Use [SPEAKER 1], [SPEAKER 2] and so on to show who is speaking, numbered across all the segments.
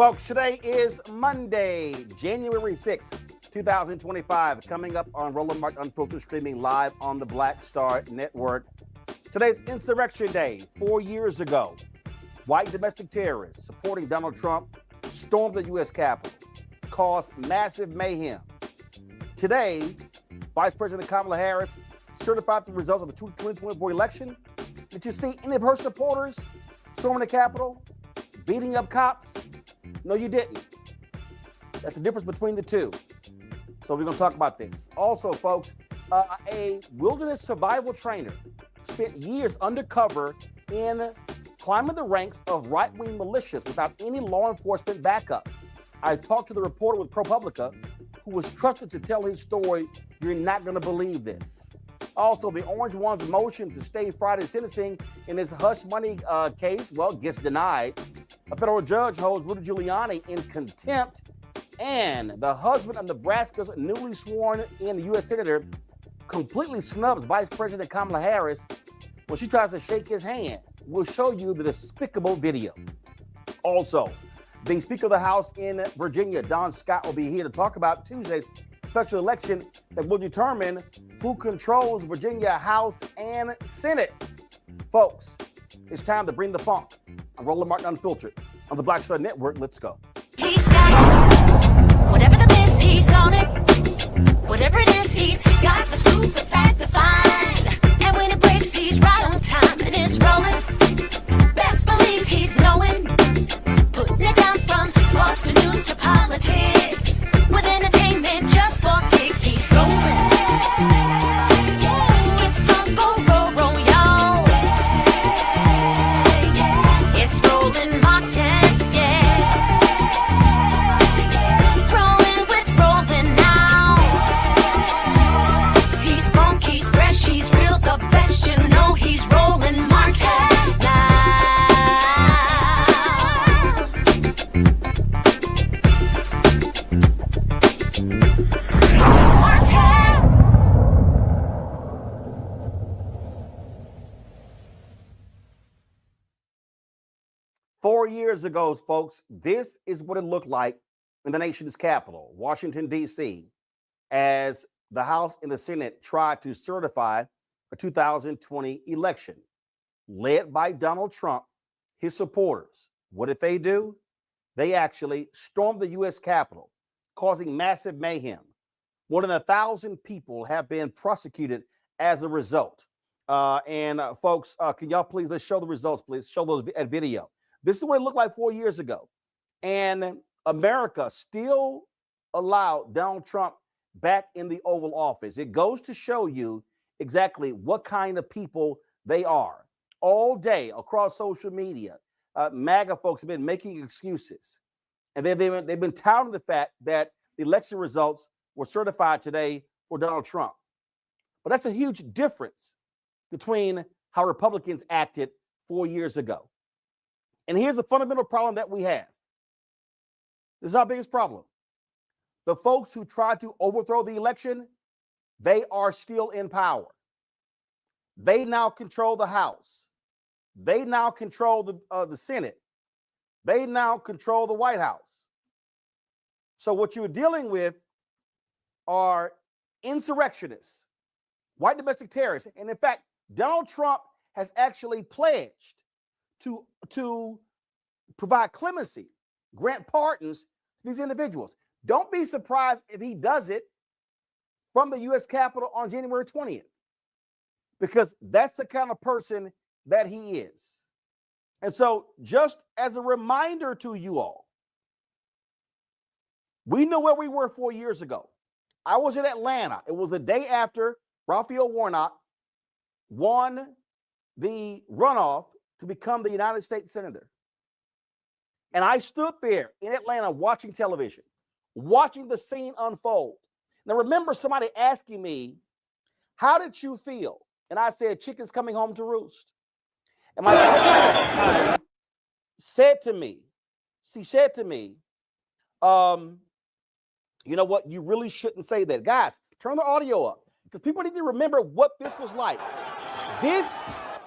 [SPEAKER 1] Folks, today is Monday, January 6th, 2025, coming up on Roland Mark Unfiltered, streaming live on the Black Star Network. Today's Insurrection Day. 4 years ago, white domestic terrorists supporting Donald Trump stormed the U.S. Capitol, caused massive mayhem. Today, Vice President Kamala Harris certified the results of the 2024 election. Did you see any of her supporters storming the Capitol, beating up cops? No, you didn't. That's the difference between the two. So we're going to talk about this. Also, folks, a wilderness survival trainer spent years undercover in climbing the ranks of right-wing militias without any law enforcement backup. I talked to the reporter with ProPublica who was trusted to tell his story. You're not going to believe this. Also, the Orange One's motion to stay Friday's sentencing in his hush money case, well, gets denied. A federal judge holds Rudy Giuliani in contempt, and the husband of Nebraska's newly sworn in U.S. Senator completely snubs Vice President Kamala Harris when she tries to shake his hand. We'll show you the despicable video. Also, the Speaker of the House in Virginia, Don Scott, will be here to talk about Tuesday's special election that will determine who controls Virginia House and Senate. Folks, it's time to bring the funk. I'm Roland Martin Unfiltered on the Black Star Network. Let's go.
[SPEAKER 2] He's got whatever the miss, he's on it. Whatever it is, he's got the scoop, the fact, the find. And when it breaks, he's right on time and it's rolling. Best believe he's knowing. Putting it down from sports to news to politics. With entertainment just for kicks, he's rolling. It's on go, roll, y'all. It's Roland Martin, yeah. Rolling with Roland now. He's funk, he's fresh, he's real, the best, you know he's Roland Martin now. Martin.
[SPEAKER 1] 4 years ago, folks, this is what it looked like in the nation's capital, Washington, D.C., as the House and the Senate tried to certify a 2020 election led by Donald Trump, his supporters. What did they do? They actually stormed the U.S. Capitol, causing massive mayhem. More than 1,000 people have been prosecuted as a result. Folks, can y'all please, let's show the results, please. Show those at video. This is what it looked like 4 years ago. And America still allowed Donald Trump back in the Oval Office. It goes to show you exactly what kind of people they are. All day across social media, MAGA folks have been making excuses. And they've been touting the fact that the election results were certified today for Donald Trump. But that's a huge difference between how Republicans acted 4 years ago. And here's the fundamental problem that we have. This is our biggest problem. The folks who tried to overthrow the election, they are still in power. They now control the House. They now control the Senate. They now control the White House. So what you're dealing with are insurrectionists, white domestic terrorists. And in fact, Donald Trump has actually pledged to provide clemency, grant pardons to these individuals. Don't be surprised if he does it from the U.S. Capitol on January 20th, because that's the kind of person that he is. And so just as a reminder to you all, we know where we were 4 years ago. I was in Atlanta. It was the day after Raphael Warnock won the runoff to become the United States Senator. And I stood there in Atlanta watching television, watching the scene unfold. Now, remember somebody asking me, how did you feel? And I said, chicken's coming home to roost. And my friend said to me, you know what? You really shouldn't say that. Guys, turn the audio up because people need to remember what this was like. This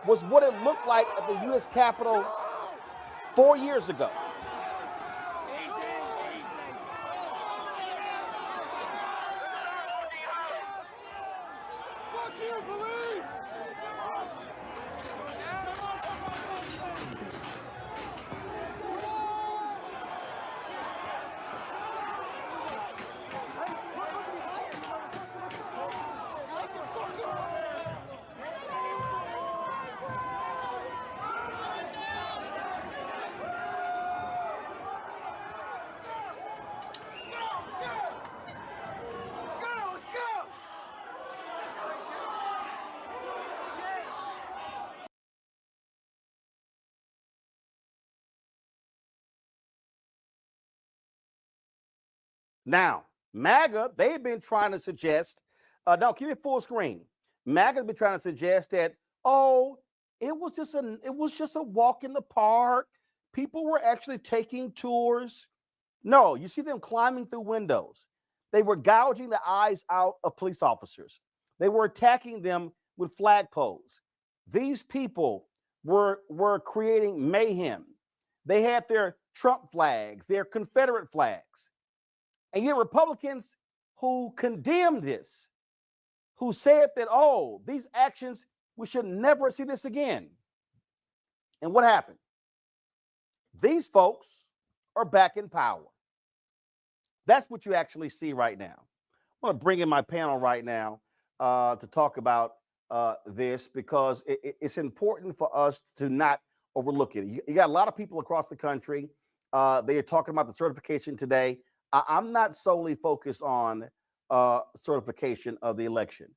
[SPEAKER 1] was what it looked like at the U.S. Capitol 4 years ago. Now, MAGA, they've been trying to suggest, no, keep it full screen. MAGA's been trying to suggest that, oh, it was just a walk in the park. People were actually taking tours. No, you see them climbing through windows. They were gouging the eyes out of police officers. They were attacking them with flagpoles. These people were creating mayhem. They had their Trump flags, their Confederate flags. And yet Republicans who condemned this, who said that, oh, these actions, we should never see this again. And what happened? These folks are back in power. That's what you actually see right now. I want to bring in my panel right now to talk about this because it's important for us to not overlook it. You got a lot of people across the country. They are talking about the certification today. I'm not solely focused on certification of the election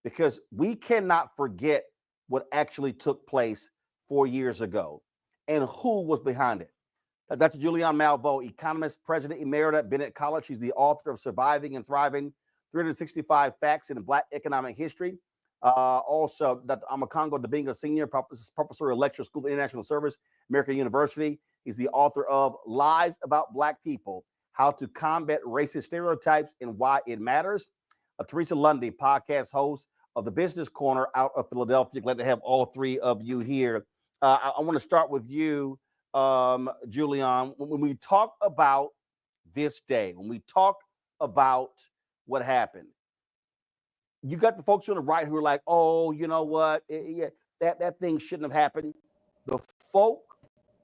[SPEAKER 1] because we cannot forget what actually took place 4 years ago and who was behind it. Dr. Julianne Malveaux, economist, president emerita at Bennett College. She's the author of Surviving and Thriving, 365 Facts in Black Economic History. Also, Dr. Amakongo Dabinga, senior professor of lecture, School of International Service, American University. He's the author of Lies About Black People, How to Combat Racist Stereotypes and Why It Matters. Teresa Lundy, podcast host of the Business Corner out of Philadelphia. Glad to have all three of you here. I want to start with you, Julianne. When we talk about this day, when we talk about what happened, you got the folks on the right who are like, oh, you know what? That thing shouldn't have happened. The folk,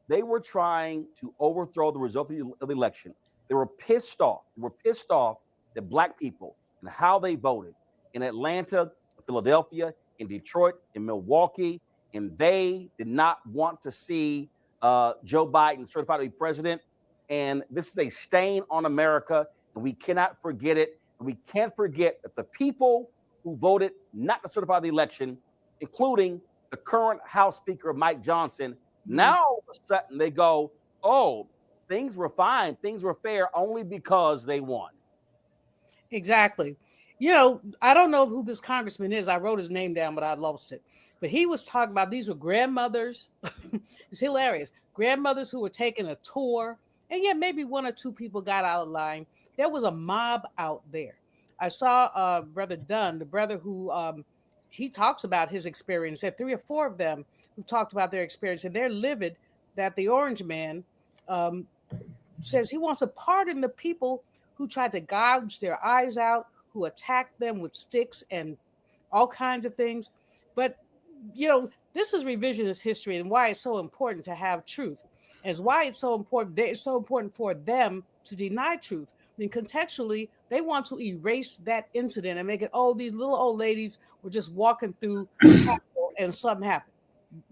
[SPEAKER 1] they were trying to overthrow the result of the election. They were pissed off. They were pissed off that black people and how they voted in Atlanta, Philadelphia, in Detroit, in Milwaukee, and they did not want to see Joe Biden certified to be president. And this is a stain on America, and we cannot forget it. And we can't forget that the people who voted not to certify the election, including the current House Speaker, Mike Johnson, now all of a sudden they go, oh, things were fine, things were fair only because they won.
[SPEAKER 3] Exactly. You know, I don't know who this congressman is. I wrote his name down, but I lost it. But he was talking about these were grandmothers. It's hilarious. Grandmothers who were taking a tour. And yeah, maybe one or two people got out of line. There was a mob out there. I saw Brother Dunn, the brother who he talks about his experience. There are 3 or 4 of them who talked about their experience. And they're livid that the orange man says he wants to pardon the people who tried to gouge their eyes out, who attacked them with sticks and all kinds of things. But, you know, this is revisionist history and why it's so important to have truth. And why it's so important. It's so important for them to deny truth. I mean, contextually, they want to erase that incident and make it, oh, these little old ladies were just walking through the Capitol and something happened.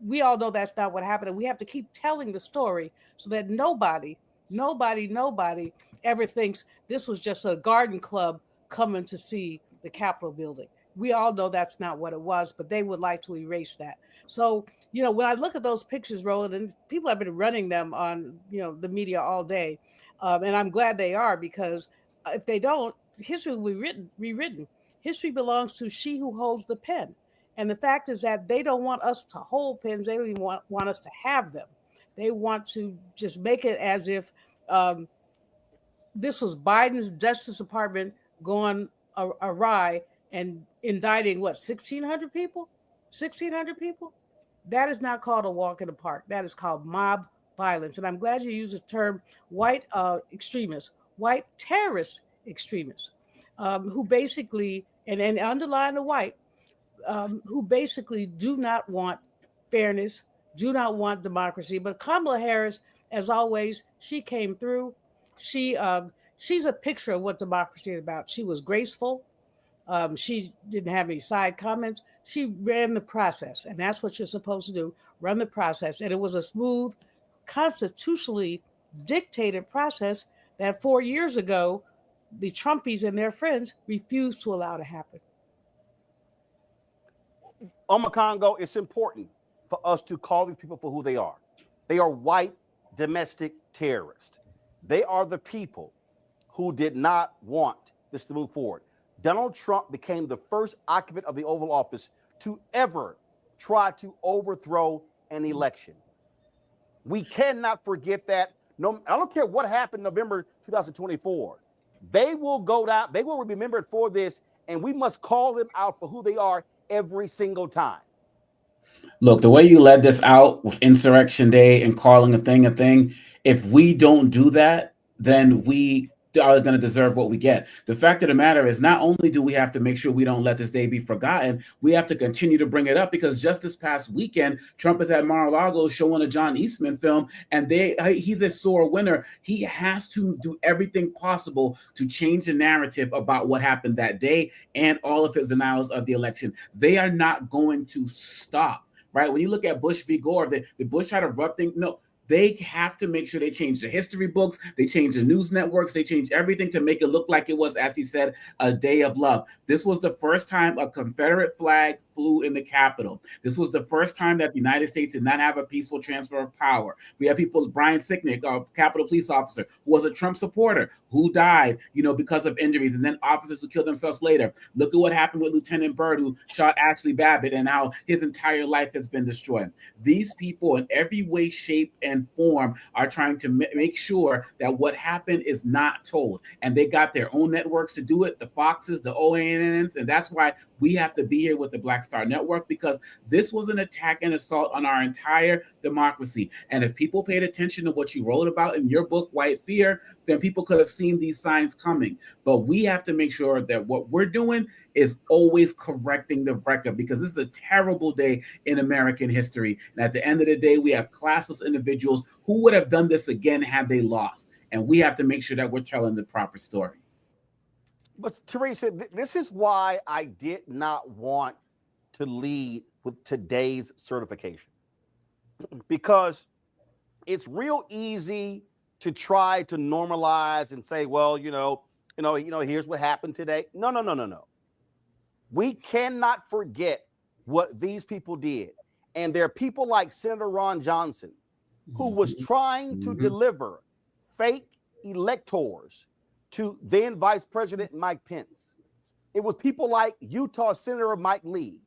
[SPEAKER 3] We all know that's not what happened. And we have to keep telling the story so that nobody ever thinks this was just a garden club coming to see the Capitol building. We all know that's not what it was, but they would like to erase that. So, you know, when I look at those pictures, Roland, and people have been running them on, you know, the media all day, and I'm glad they are, because if they don't, history will be rewritten. History belongs to she who holds the pen. And the fact is that they don't want us to hold pens. They don't even want us to have them. They want to just make it as if this was Biden's Justice Department going awry and indicting, what, 1,600 people? 1,600 people? That is not called a walk in the park. That is called mob violence. And I'm glad you used the term white extremists, white terrorist extremists, who basically, and underline the white, who basically do not want fairness, do not want democracy. But Kamala Harris, as always, she came through. She's a picture of what democracy is about. She was graceful. She didn't have any side comments. She ran the process, and that's what you're supposed to do: run the process. And it was a smooth, constitutionally dictated process that 4 years ago, the Trumpies and their friends refused to allow to happen.
[SPEAKER 1] Congo, it's important for us to call these people for who they are. They are white domestic terrorists. They are the people who did not want this to move forward. Donald Trump became the first occupant of the Oval Office to ever try to overthrow an election. We cannot forget that. No, I don't care what happened November 2024. They will go down, they will be remembered for this, and we must call them out for who they are every single time.
[SPEAKER 4] Look, the way you led this out with Insurrection Day and calling a thing, if we don't do that, then we are going to deserve what we get. The fact of the matter is, not only do we have to make sure we don't let this day be forgotten, we have to continue to bring it up, because just this past weekend, Trump is at Mar-a-Lago showing a John Eastman film, and he's a sore winner. He has to do everything possible to change the narrative about what happened that day and all of his denials of the election. They are not going to stop, right? When you look at Bush v. Gore, the Bush had a rough thing. No, they have to make sure they change the history books, they change the news networks, they change everything to make it look like it was, as he said, a day of love. This was the first time a Confederate flag flew in the Capitol. This was the first time that the United States did not have a peaceful transfer of power. We have people, Brian Sicknick, a Capitol police officer, who was a Trump supporter, who died, because of injuries, and then officers who killed themselves later. Look at what happened with Lieutenant Byrd, who shot Ashley Babbitt, and how his entire life has been destroyed. These people, in every way, shape, and form, are trying to make sure that what happened is not told. And they got their own networks to do it, the Foxes, the OANNs, and that's why we have to be here with the Black Star Network, because this was an attack and assault on our entire democracy. And if people paid attention to what you wrote about in your book, White Fear, then people could have seen these signs coming. But we have to make sure that what we're doing is always correcting the record, because this is a terrible day in American history. And at the end of the day, we have classless individuals who would have done this again had they lost. And we have to make sure that we're telling the proper story.
[SPEAKER 1] But Teresa, this is why I did not want to lead with today's certification, because it's real easy to try to normalize and say, well, here's what happened today. No. We cannot forget what these people did. And there are people like Senator Ron Johnson, who was trying to deliver fake electors to then Vice President Mike Pence. It was people like Utah Senator Mike Lee.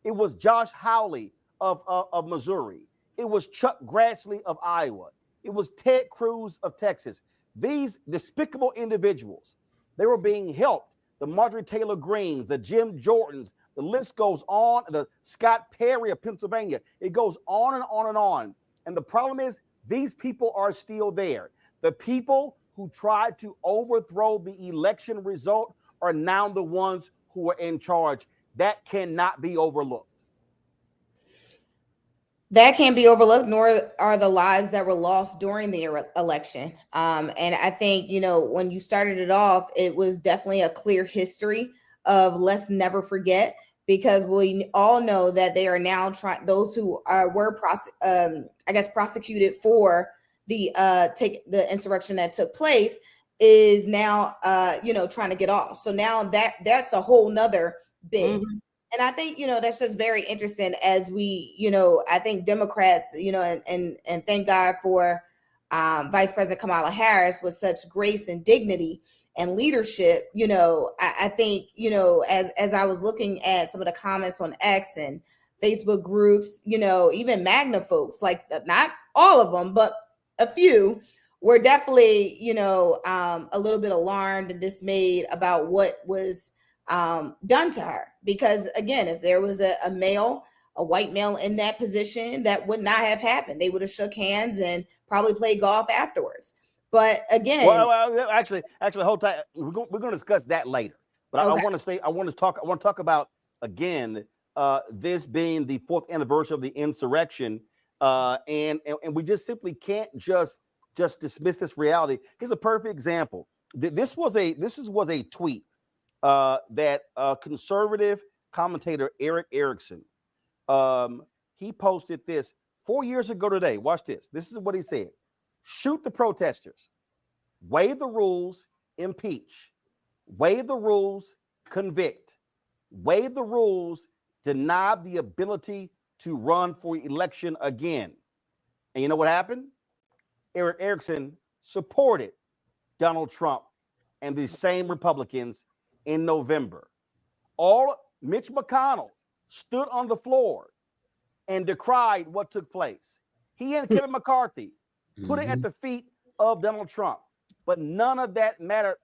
[SPEAKER 1] It was Josh Hawley of Missouri. It was Chuck Grassley of Iowa. It was Ted Cruz of Texas. These despicable individuals, they were being helped. The Marjorie Taylor Greens, the Jim Jordans, the list goes on. The Scott Perry of Pennsylvania. It goes on and on and on. And the problem is, these people are still there. The people who tried to overthrow the election result are now the ones who are in charge. That cannot be overlooked.
[SPEAKER 5] That can't be overlooked, nor are the lives that were lost during the election. And I think, when you started it off, it was definitely a clear history of let's never forget, because we all know that they are now trying, those who were prosecuted for the insurrection that took place is now trying to get off. So now that's a whole nother bid. Mm-hmm. And I think, that's just very interesting as we, I think Democrats, and thank God for Vice President Kamala Harris with such grace and dignity and leadership. I think, as I was looking at some of the comments on X and Facebook groups, even MAGNA folks, like not all of them, but a few were definitely, a little bit alarmed and dismayed about what was done to her. Because again, if there was a white male in that position, that would not have happened. They would have shook hands and probably played golf afterwards. But again,
[SPEAKER 1] well actually, hold tight. We're going to discuss that later. But okay. I want to talk about again this being the 4th anniversary of the insurrection, and we just simply can't just dismiss this reality. Here's a perfect example. This was a tweet that conservative commentator Eric Erickson, he posted this 4 years ago today. Watch this. This is what he said: shoot the protesters, waive the rules, impeach, waive the rules, convict, waive the rules, deny the ability to run for election again. And you know what happened? Eric Erickson supported Donald Trump and the same Republicans in November. Mitch McConnell stood on the floor and decried what took place. He and Kevin McCarthy put it at the feet of Donald Trump. But none of that mattered,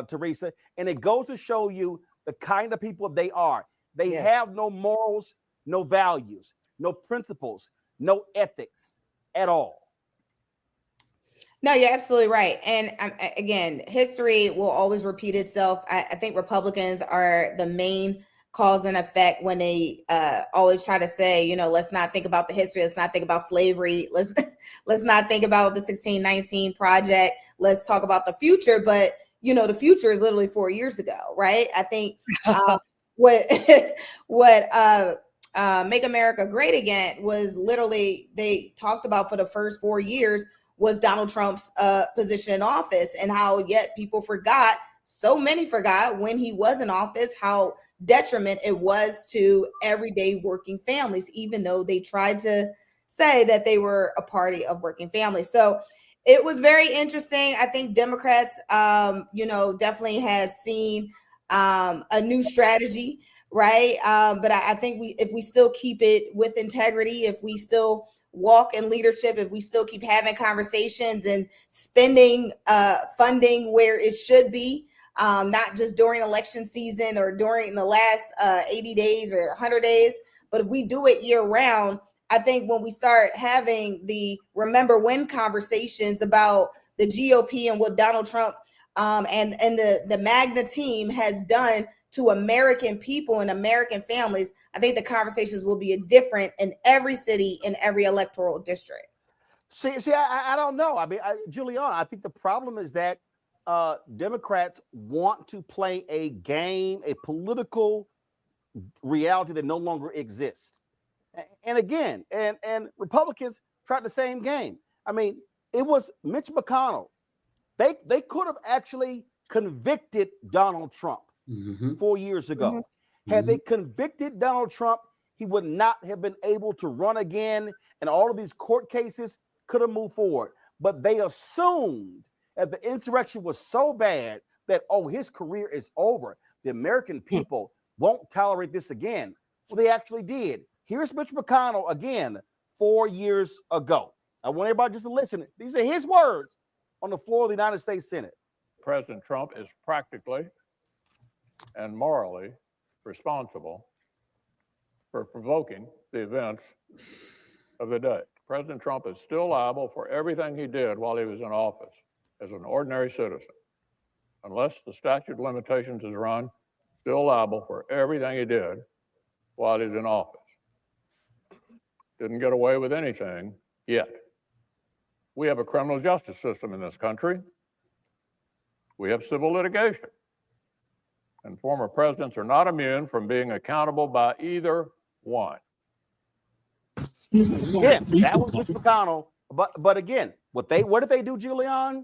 [SPEAKER 1] Teresa. And it goes to show you the kind of people they are. They have no morals, no values, no principles, no ethics at all.
[SPEAKER 5] No, you're absolutely right. And again, history will always repeat itself. I think Republicans are the main cause and effect when they always try to say, let's not think about the history. Let's not think about slavery. Let's not think about the 1619 project. Let's talk about the future. But, the future is literally 4 years ago, right? I think what Make America Great Again was literally, they talked about for the first 4 years was Donald Trump's position in office, and how yet people forgot, so many forgot when he was in office, how detriment it was to everyday working families, even though they tried to say that they were a party of working families. So it was very interesting. I think Democrats, definitely has seen a new strategy, right? But I think if we still keep it with integrity, if we still walk in leadership, if we still keep having conversations and spending funding where it should be, not just during election season or during the last 80 days or 100 days, but if we do it year round, I think when we start having the remember when conversations about the GOP and what Donald Trump and the MAGNA team has done to American people and American families, I think the conversations will be different in every city, in every electoral district.
[SPEAKER 1] See, I don't know. I mean, Giuliani, I think the problem is that Democrats want to play a game, a political reality that no longer exists. And again, and Republicans tried the same game. I mean, it was Mitch McConnell. They could have actually convicted Donald Trump 4 years ago. Had they convicted Donald Trump, he would not have been able to run again, and all of these court cases could have moved forward. But they assumed that the insurrection was so bad that, his career is over. The American people won't tolerate this again. Well, they actually did. Here's Mitch McConnell again 4 years ago. I want everybody just to listen. These are his words on the floor of the United States Senate.
[SPEAKER 6] President Trump is practically and morally responsible for provoking the events of the day. President Trump is still liable for everything he did while he was in office as an ordinary citizen. Unless the statute of limitations is run, still liable for everything he did while he was in office. Didn't get away with anything yet. We have a criminal justice system in this country. We have civil litigation. And former presidents are not immune from being accountable by either one.
[SPEAKER 1] Yeah, that was Mitch McConnell. But again, what did they do, Giuliani?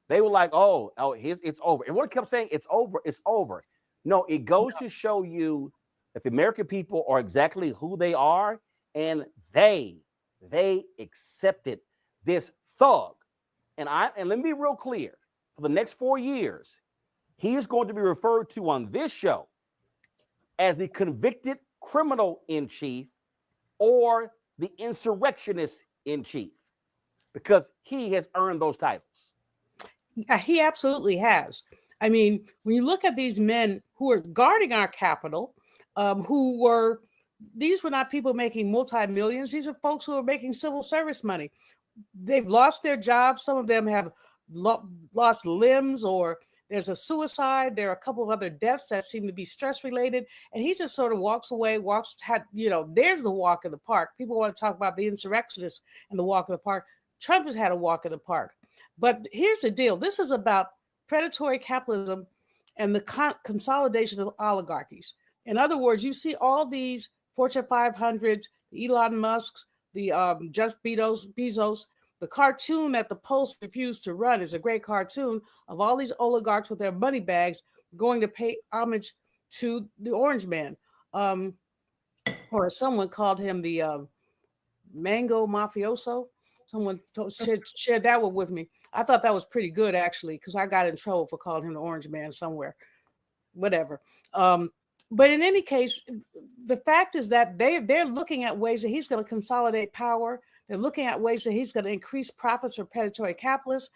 [SPEAKER 1] They were like, it's over. And what kept saying, it's over, it's over. No, it goes to show you that the American people are exactly who they are, and they accepted this thug. And let me be real clear. For the next 4 years, he is going to be referred to on this show as the convicted criminal in chief or the insurrectionist in chief, because he has earned those titles.
[SPEAKER 3] He absolutely has. I mean, when you look at these men who are guarding our Capitol, these were not people making multi-millions. These are folks who are making civil service money. They've lost their jobs. Some of them have lost limbs, or There's a suicide. There are a couple of other deaths that seem to be stress related. And he just sort of walks away, there's the walk in the park. People want to talk about the insurrectionists and the walk in the park. Trump has had a walk in the park. But here's the deal. This is about predatory capitalism and the consolidation of oligarchies. In other words, you see all these Fortune 500s, the Elon Musks, the Jeff Bezos. The cartoon that the Post refused to run is a great cartoon of all these oligarchs with their money bags going to pay homage to the Orange Man. Or someone called him the Mango Mafioso. Someone shared that one with me. I thought that was pretty good, actually, because I got in trouble for calling him the Orange Man somewhere. Whatever. But in any case, the fact is that they're looking at ways that he's going to consolidate power. They're looking at ways that he's going to increase profits for predatory capitalists.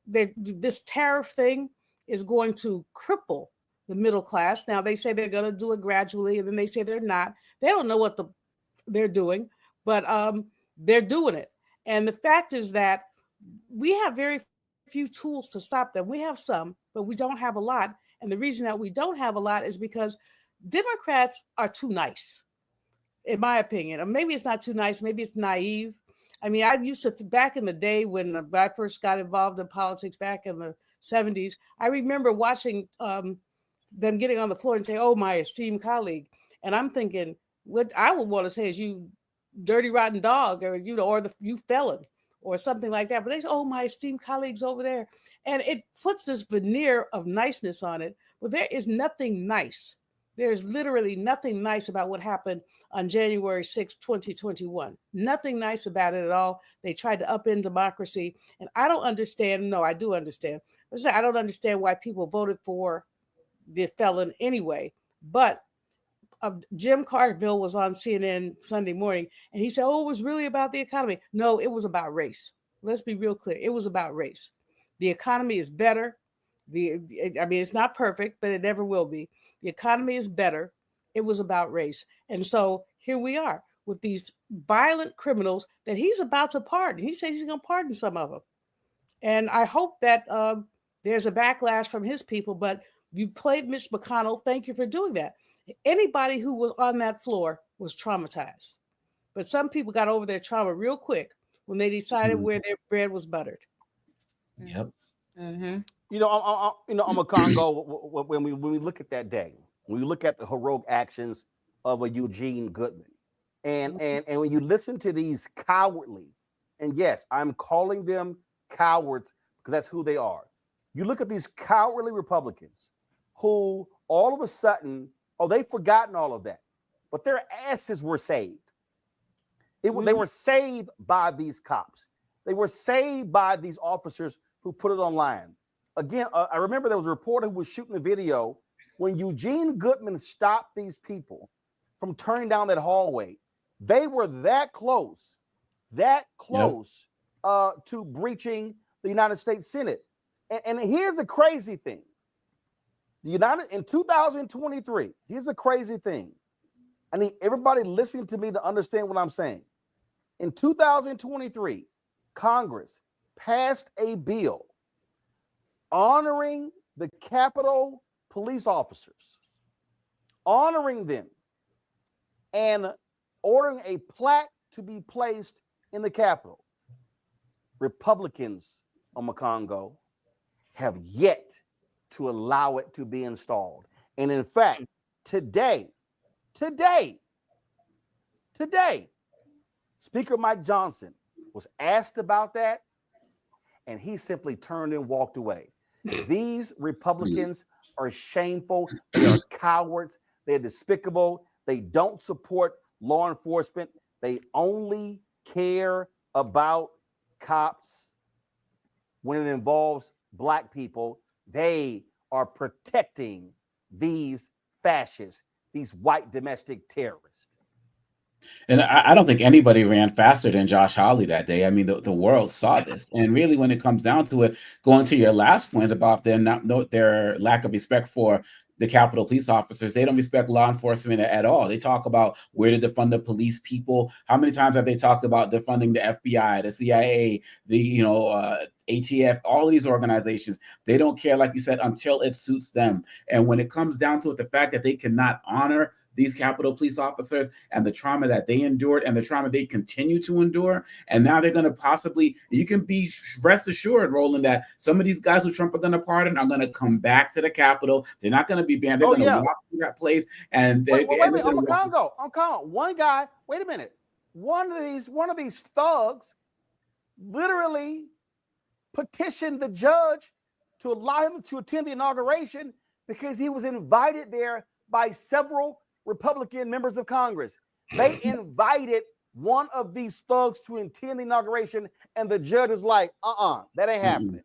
[SPEAKER 3] This tariff thing is going to cripple the middle class. Now, they say they're going to do it gradually, and then they say they're not. They don't know what they're doing, but they're doing it. And the fact is that we have very few tools to stop them. We have some, but we don't have a lot. And the reason that we don't have a lot is because Democrats are too nice, in my opinion. Or maybe it's not too nice. Maybe it's naive. I mean, I used to, back in the day when I first got involved in politics back in the 70s, I remember watching them getting on the floor and say, "Oh, my esteemed colleague." And I'm thinking, what I would want to say is, "You dirty, rotten dog," or, you felon, or something like that. But they say, "Oh, my esteemed colleagues over there." And it puts this veneer of niceness on it. But there is nothing nice. There's literally nothing nice about what happened on January 6, 2021. Nothing nice about it at all. They tried to upend democracy. And I don't understand. No, I do understand. I don't understand why people voted for the felon anyway. But Jim Carville was on CNN Sunday morning, and he said, "Oh, it was really about the economy." No, it was about race. Let's be real clear. It was about race. The economy is better. It's not perfect, but it never will be. The economy is better. It was about race. And so here we are with these violent criminals that he's about to pardon. He says he's going to pardon some of them. And I hope that there's a backlash from his people, but you played Mitch McConnell. Thank you for doing that. Anybody who was on that floor was traumatized. But some people got over their trauma real quick when they decided where their bread was buttered.
[SPEAKER 4] Yep.
[SPEAKER 5] Mm-hmm.
[SPEAKER 1] I'm a Congo. When we look at that day, when we look at the heroic actions of a Eugene Goodman, and when you listen to these cowardly, and yes, I'm calling them cowards because that's who they are. You look at these cowardly Republicans who all of a sudden, they've forgotten all of that, but their asses were saved. They were saved by these cops. They were saved by these officers who put it online. Again, I remember there was a reporter who was shooting a video when Eugene Goodman stopped these people from turning down that hallway. They were that close to breaching the United States Senate. And here's a crazy thing. In 2023, here's a crazy thing. I need everybody listening to me to understand what I'm saying. In 2023, Congress passed a bill honoring the Capitol police officers, honoring them, and ordering a plaque to be placed in the Capitol. Republicans on Congo have yet to allow it to be installed. And in fact, today, Speaker Mike Johnson was asked about that, and he simply turned and walked away. These Republicans are shameful. They are cowards. They're despicable. They don't support law enforcement. They only care about cops when it involves Black people. They are protecting these fascists, these white domestic terrorists.
[SPEAKER 4] And I don't think anybody ran faster than Josh Hawley that day. I mean, the world saw this. And really, when it comes down to it, going to your last point about their lack of respect for the Capitol police officers. They don't respect law enforcement at all. They talk about where to defund the police people. How many times have they talked about defunding the FBI, the CIA, the ATF, all of these organizations? They don't care, like you said, until it suits them. And when it comes down to it, the fact that they cannot honor these Capitol police officers and the trauma that they endured and the trauma they continue to endure, and now they're going to possibly, you can be rest assured, Roland, that some of these guys who Trump are going to pardon are going to come back to the Capitol. They're not going to be banned. They're going to walk through that place. And
[SPEAKER 1] wait a minute, I'm Congo. One guy, wait a minute. One of these thugs literally petitioned the judge to allow him to attend the inauguration because he was invited there by several Republican members of Congress. They invited one of these thugs to attend the inauguration, and the judge was like, that ain't happening.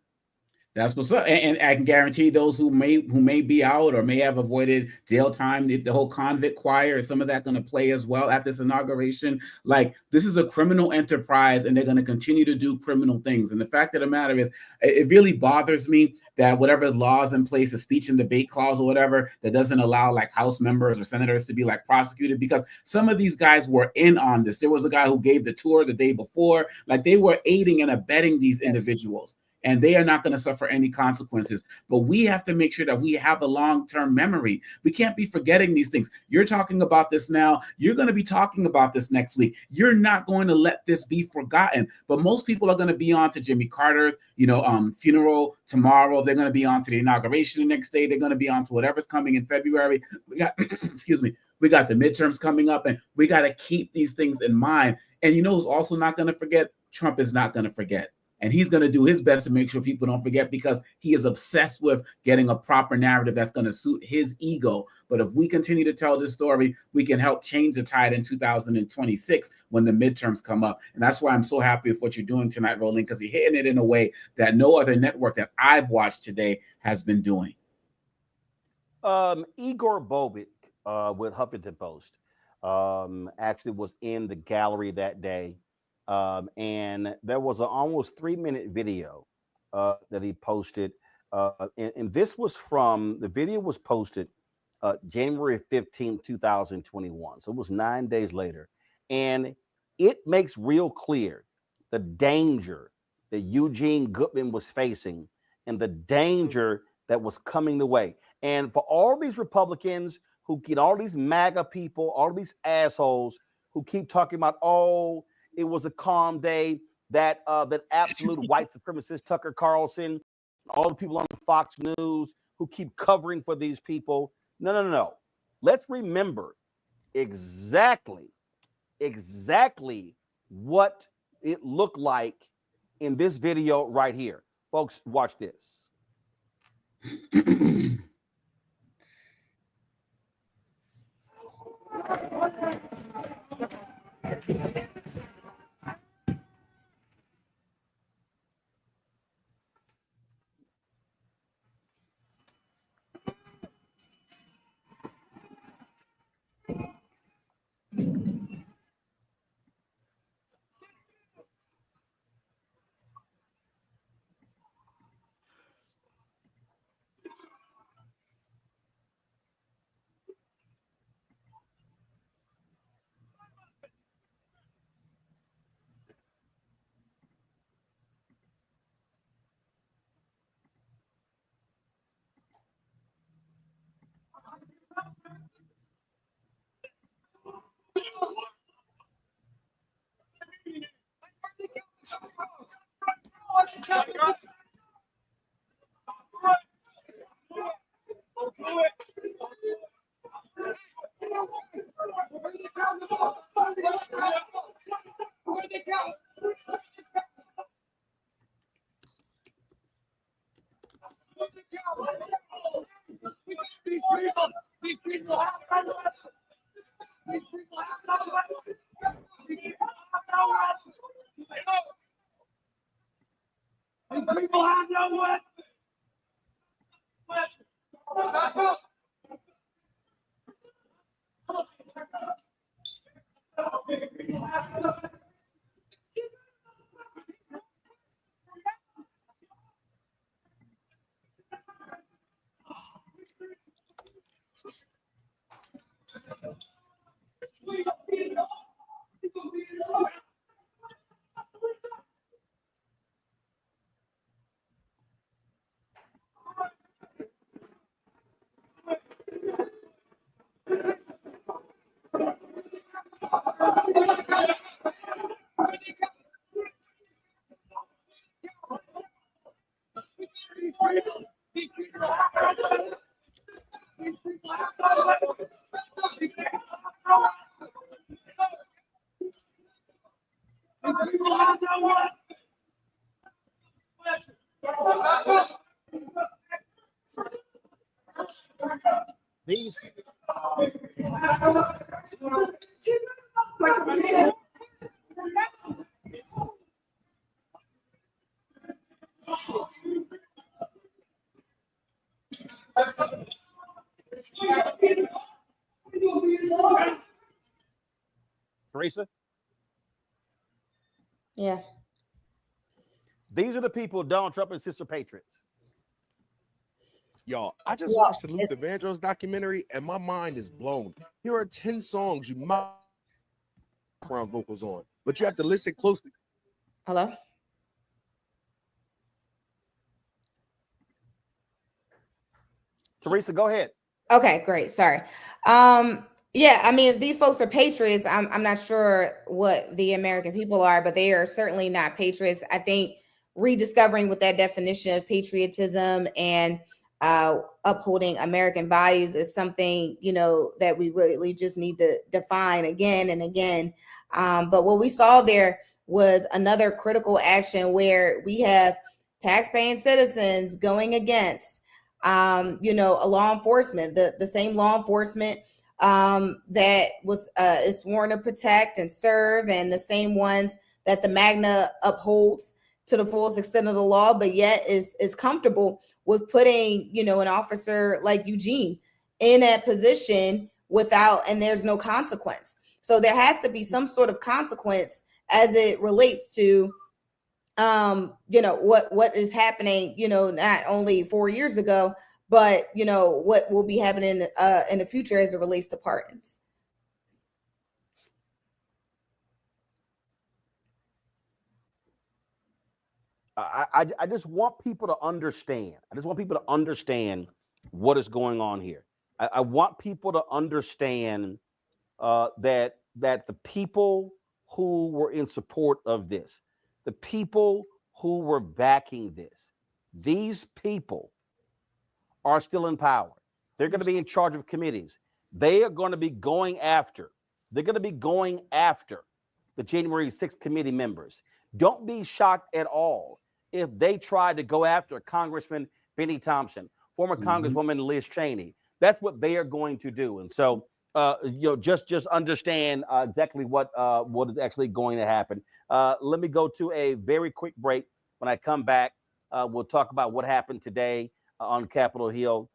[SPEAKER 4] That's what's up. And I can guarantee those who may be out or may have avoided jail time, the whole convict choir, some of that going to play as well at this inauguration. Like, this is a criminal enterprise, and they're going to continue to do criminal things. And the fact of the matter is, it really bothers me that whatever laws in place, a speech and debate clause or whatever, that doesn't allow like House members or senators to be like prosecuted, because some of these guys were in on this. There was a guy who gave the tour the day before. Like, they were aiding and abetting these individuals, and they are not going to suffer any consequences. But we have to make sure that we have a long-term memory. We can't be forgetting these things. You're talking about this now. You're going to be talking about this next week. You're not going to let this be forgotten. But most people are going to be on to Jimmy Carter's, funeral tomorrow. They're going to be on to the inauguration the next day. They're going to be on to whatever's coming in February. We got, we got the midterms coming up, and we got to keep these things in mind. And who's also not going to forget? Trump is not going to forget. And he's going to do his best to make sure people don't forget, because he is obsessed with getting a proper narrative that's going to suit his ego. But if we continue to tell this story, we can help change the tide in 2026 when the midterms come up. And that's why I'm so happy with what you're doing tonight, Roland, because you're hitting it in a way that no other network that I've watched today has been doing.
[SPEAKER 1] Igor Bobik with Huffington Post actually was in the gallery that day. And there was an almost 3-minute video that he posted. And this was the video was posted January 15, 2021. So it was 9 days later. And it makes real clear the danger that Eugene Goodman was facing and the danger that was coming the way. And for all these Republicans who get all these MAGA people, all these assholes who keep talking about, it was a calm day, that absolute white supremacist Tucker Carlson, all the people on Fox News who keep covering for these people. No. Let's remember exactly what it looked like in this video right here. Folks, watch this. These Teresa,
[SPEAKER 5] Yeah.
[SPEAKER 1] these are the people Donald Trump and Sister Patriots.
[SPEAKER 7] Y'all, I just
[SPEAKER 5] Well,
[SPEAKER 7] watched the Luther Vandross documentary and my mind is blown. Here are 10 songs you might background vocals on, but you have to listen closely.
[SPEAKER 5] Hello?
[SPEAKER 1] Teresa, go ahead.
[SPEAKER 5] Okay, great. Sorry. Yeah, I mean, if these folks are patriots, I'm not sure what the American people are, but they are certainly not patriots. I think rediscovering what that definition of patriotism and upholding American values is something, you know, that we really just need to define again and again. But what we saw there was another critical action where we have taxpaying citizens going against, you know, a law enforcement, the same law enforcement that was is sworn to protect and serve, and the same ones that the Magna upholds to the fullest extent of the law, but yet is comfortable with putting, you know, an officer like Eugene in that position without, and there's no consequence. So there has to be some sort of consequence as it relates to, you know, what is happening, you know, not only 4 years ago, but, you know, what will be happening in the future as it relates to pardons.
[SPEAKER 1] I just want people to understand. I just want people to understand what is going on here. I want people to understand that the people who were in support of this, the people who were backing this, these people are still in power. They're going to be in charge of committees. They are going to be going after. They're going to be going after the January 6th committee members. Don't be shocked at all if they try to go after Congressman Benny Thompson, former Congresswoman Liz Cheney. That's what they are going to do. And so, you know, just understand exactly what is actually going to happen. Let me go to a very quick break. When I come back, we'll talk about what happened today on Capitol Hill.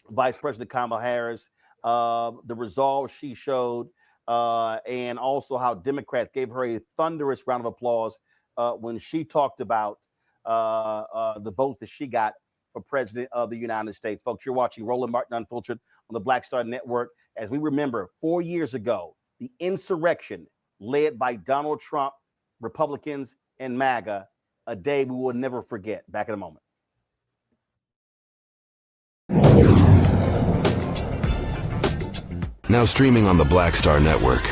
[SPEAKER 1] Vice President Kamala Harris, the resolve she showed, and also how Democrats gave her a thunderous round of applause when she talked about the votes that she got for president of the United States. Folks, you're watching Roland Martin Unfiltered on the Black Star Network. As we remember, 4 years ago, the insurrection led by Donald Trump, Republicans, and MAGA, a day we will never forget. Back in a moment.
[SPEAKER 8] Now streaming on the Black Star Network.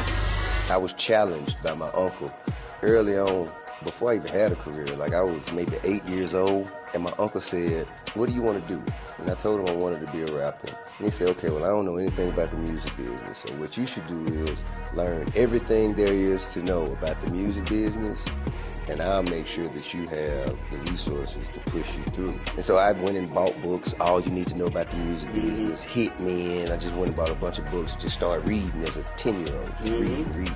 [SPEAKER 9] I was challenged by my uncle early on, before I even had a career. Like, I was maybe 8 years old, and my uncle said, "What do you want to do?" And I told him I wanted to be a rapper. And he said, "Okay, well, I don't know anything about the music business, so what you should do is learn everything there is to know about the music business, and I'll make sure that you have the resources to push you through." And so I went and bought books, All You Need to Know About the Music Business, hit me in. I just went and bought a bunch of books, just started reading as a 10-year-old, just reading.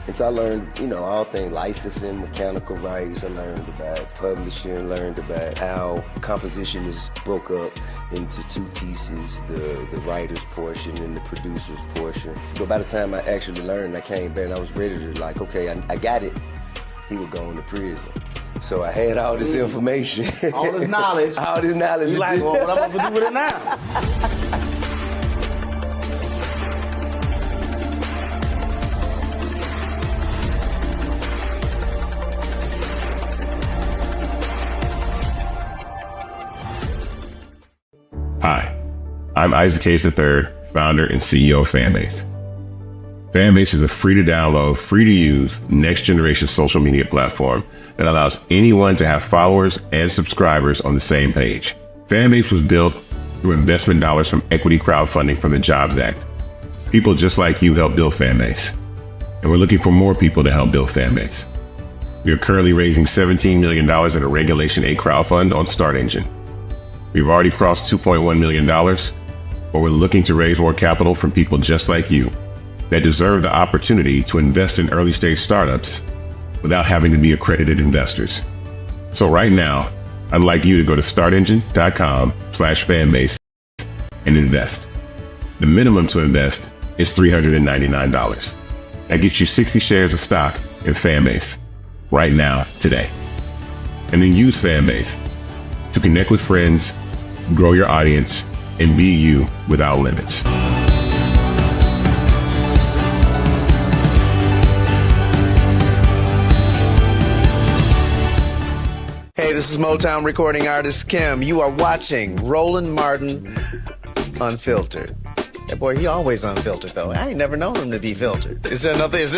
[SPEAKER 9] And so I learned, you know, all things licensing, mechanical rights. I learned about publishing, learned about how composition is broke up into two pieces, the writer's portion and the producer's portion. But by the time I actually learned, I came back and I was ready to, like, okay, I got it. He would go into prison. So I had all this information.
[SPEAKER 1] All this knowledge.
[SPEAKER 9] All this knowledge.
[SPEAKER 1] You like, well, what I'm going to do with it now?
[SPEAKER 10] Hi, I'm Isaac Hayes III, founder and CEO of Fanbase. Fanbase is a free-to-download, free-to-use, next-generation social media platform that allows anyone to have followers and subscribers on the same page. Fanbase was built through investment dollars from equity crowdfunding from the Jobs Act. People just like you helped build Fanbase, and we're looking for more people to help build Fanbase. We are currently raising $17 million in a Regulation A crowdfund on Start Engine. We've already crossed $2.1 million, but we're looking to raise more capital from people just like you that deserve the opportunity to invest in early stage startups without having to be accredited investors. So right now, I'd like you to go to startengine.com/fanbase and invest. The minimum to invest is $399. That gets you 60 shares of stock in Fanbase right now, today. And then use Fanbase to connect with friends, grow your audience, and be you without limits.
[SPEAKER 11] Hey, this is Motown recording artist Kim. You are watching Roland Martin Unfiltered. That boy, he always unfiltered though. I ain't never known him to be filtered. Is there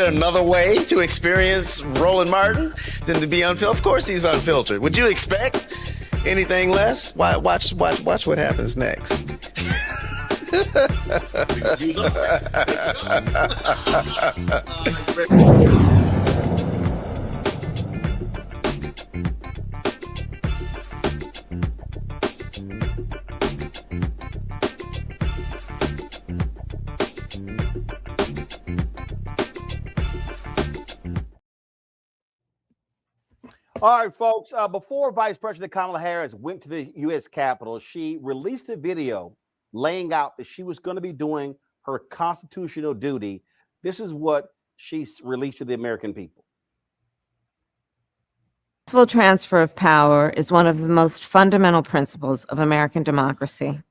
[SPEAKER 11] another way to experience Roland Martin than to be unfiltered? Of course he's unfiltered. Would you expect anything less? Watch what happens next.
[SPEAKER 1] All right, folks. Before Vice President Kamala Harris went to the U.S. Capitol, she released a video laying out that she was going to be doing her constitutional duty. This is what she released to the American people.
[SPEAKER 12] Full transfer of power is one of the most fundamental principles of American democracy.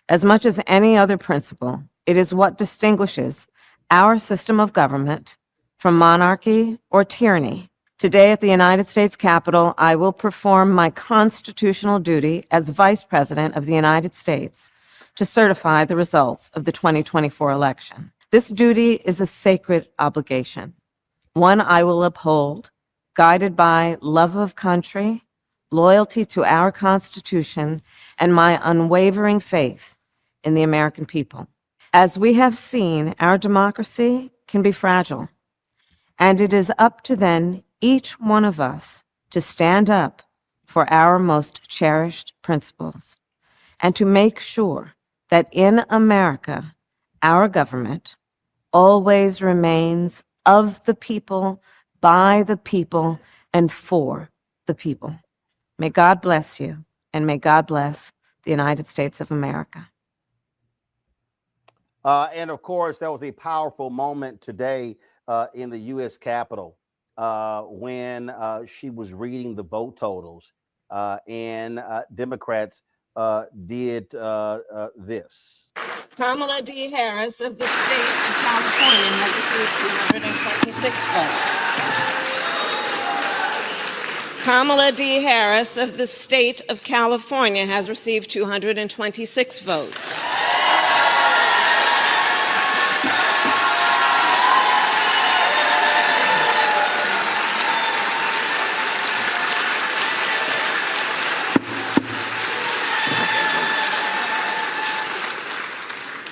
[SPEAKER 12] As much as any other principle, it is what distinguishes our system of government from monarchy or tyranny. Today at the United States Capitol, I will perform my constitutional duty as Vice President of the United States to certify the results of the 2024 election. This duty is a sacred obligation, one I will uphold, guided by love of country, loyalty to our Constitution, and my unwavering faith in the American people. As we have seen, our democracy can be fragile, and it is up to then each one of us to stand up for our most cherished principles and to make sure that in America, our government always remains of the people, by the people, and for the people. May God bless you, and may God bless the United States of America.
[SPEAKER 1] And of course, that was a powerful moment today in the U.S. Capitol. When she was reading the vote totals, and Democrats did this.
[SPEAKER 12] Kamala D. Harris of the state of California has received 226 votes. Kamala D. Harris of the state of California has received 226 votes.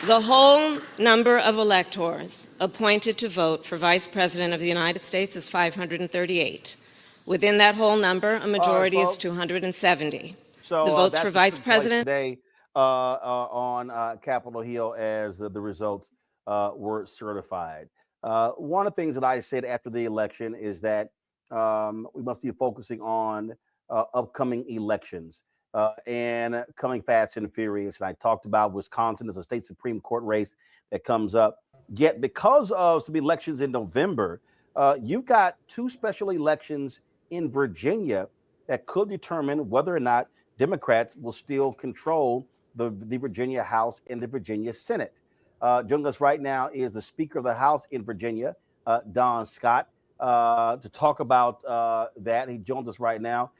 [SPEAKER 12] The whole number of electors appointed to vote for Vice President of the United States is 538. Within that whole number, a majority is 270.
[SPEAKER 1] So
[SPEAKER 12] the votes for Vice President
[SPEAKER 1] today on Capitol Hill as the results were certified. One of the things that I said after the election is that we must be focusing on upcoming elections. And coming fast and furious. And I talked about Wisconsin as a state Supreme Court race that comes up. Yet because of some elections in November, you've got two special elections in Virginia that could determine whether or not Democrats will still control the Virginia House and the Virginia Senate. Joining us right now is the Speaker of the House in Virginia, Don Scott, to talk about that. He joins us right now.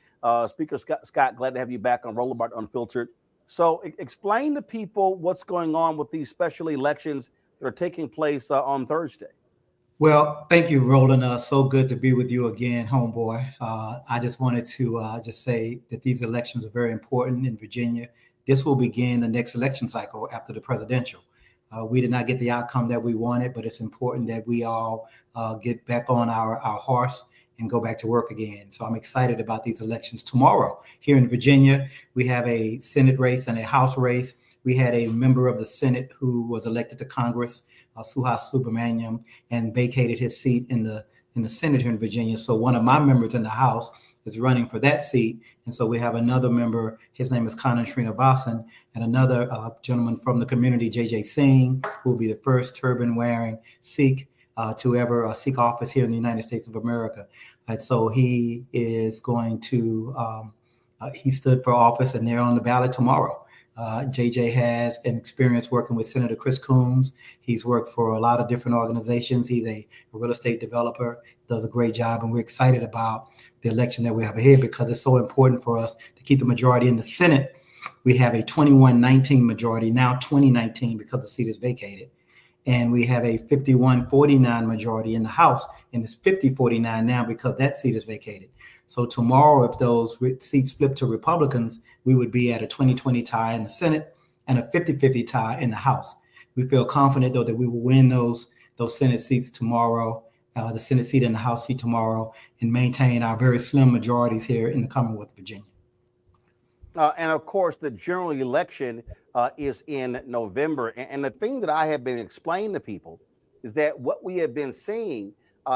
[SPEAKER 1] Speaker Scott, glad to have you back on Roland Martin Unfiltered. So explain to people what's going on with these special elections that are taking place on Thursday.
[SPEAKER 13] Well, thank you, Roland. So good to be with you again, homeboy. I just wanted to just say that these elections are very important in Virginia. This will begin the next election cycle after the presidential. We did not get the outcome that we wanted, but it's important that we all get back on our horse and go back to work again. So I'm excited about these elections tomorrow. Here in Virginia, we have a Senate race and a House race. We had a member of the Senate who was elected to Congress, Suhas Subramaniam, and vacated his seat in the Senate here in Virginia. So one of my members in the House is running for that seat. And so we have another member, his name is Kanan Srinivasan, and another gentleman from the community, JJ Singh, who will be the first turban-wearing Sikh to ever seek office here in the United States of America. And so he is going to, he stood for office and they're on the ballot tomorrow. JJ has an experience working with Senator Chris Coons. He's worked for a lot of different organizations. He's a real estate developer, does a great job. And we're excited about the election that we have ahead because it's so important for us to keep the majority in the Senate. We have a 21-19 majority, now 2019 because the seat is vacated. And we have a 51-49 majority in the House, and it's 50-49 now because that seat is vacated. So tomorrow, if those seats flip to Republicans, we would be at a 20-20 tie in the Senate and a 50-50 tie in the House. We feel confident, though, that we will win those Senate seats tomorrow, the Senate seat and the House seat tomorrow, and maintain our very slim majorities here in the Commonwealth of Virginia.
[SPEAKER 1] And of course, the general election is in November. And the thing that I have been explaining to people is that what we have been seeing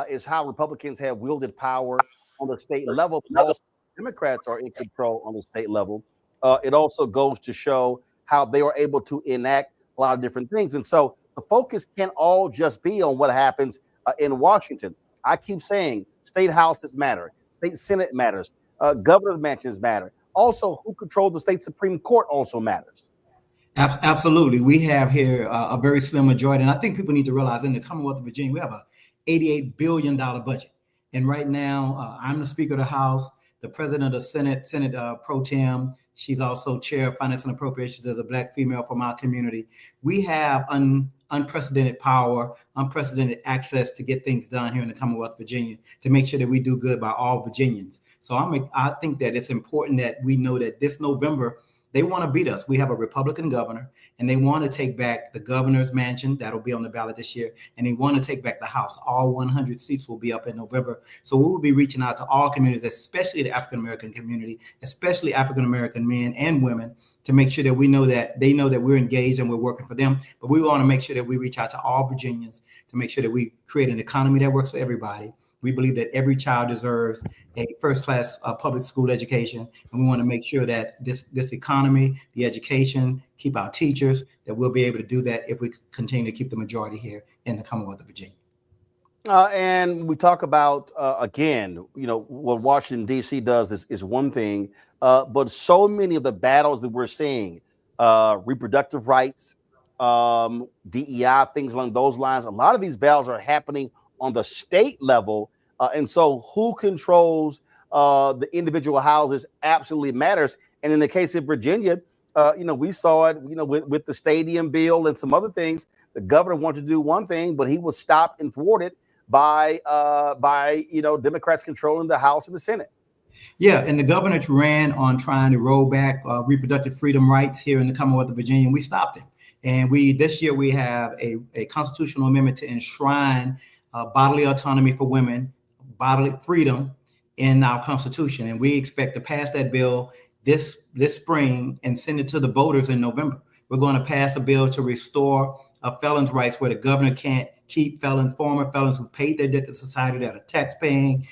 [SPEAKER 1] is how Republicans have wielded power on the state level. Also, Democrats are in control on the state level. It also goes to show how they are able to enact a lot of different things. And so the focus can't all just be on what happens in Washington. I keep saying state houses matter, state Senate matters, governor's mansions matter. Also, who controls the state Supreme Court also matters.
[SPEAKER 13] Absolutely. We have here a very slim majority. And I think people need to realize in the Commonwealth of Virginia, we have a $88 billion budget. And right now, I'm the Speaker of the House, the President of the Senate Pro Tem. She's also Chair of Finance and Appropriations as a Black female from our community. We have unprecedented power, unprecedented access to get things done here in the Commonwealth of Virginia to make sure that we do good by all Virginians. So I think that it's important that we know that this November, they want to beat us. We have a Republican governor, and they want to take back the governor's mansion. That'll be on the ballot this year. And they want to take back the House. All 100 seats will be up in November. So we will be reaching out to all communities, especially the African-American community, especially African-American men and women, to make sure that we know that they know that we're engaged and we're working for them. But we want to make sure that we reach out to all Virginians to make sure that we create an economy that works for everybody. We believe that every child deserves a first-class public school education, and we want to make sure that this economy, the education, keep our teachers, that we'll be able to do that if we continue to keep the majority here in the Commonwealth of Virginia.
[SPEAKER 1] And we talk about, again, what Washington, D.C. does is one thing, but so many of the battles that we're seeing, reproductive rights, DEI, things along those lines, a lot of these battles are happening on the state level. And so who controls the individual houses absolutely matters. And in the case of Virginia, we saw it, with the stadium bill and some other things. The governor wanted to do one thing, but he was stopped and thwarted by Democrats controlling the House and the Senate.
[SPEAKER 13] Yeah, and the governor ran on trying to roll back reproductive freedom rights here in the Commonwealth of Virginia, and we stopped him. And this year we have a constitutional amendment to enshrine bodily autonomy for women, bodily freedom in our Constitution. And we expect to pass that bill this spring and send it to the voters in November. We're going to pass a bill to restore felons' rights where the governor can't keep former felons who paid their debt to society, that are tax-paying,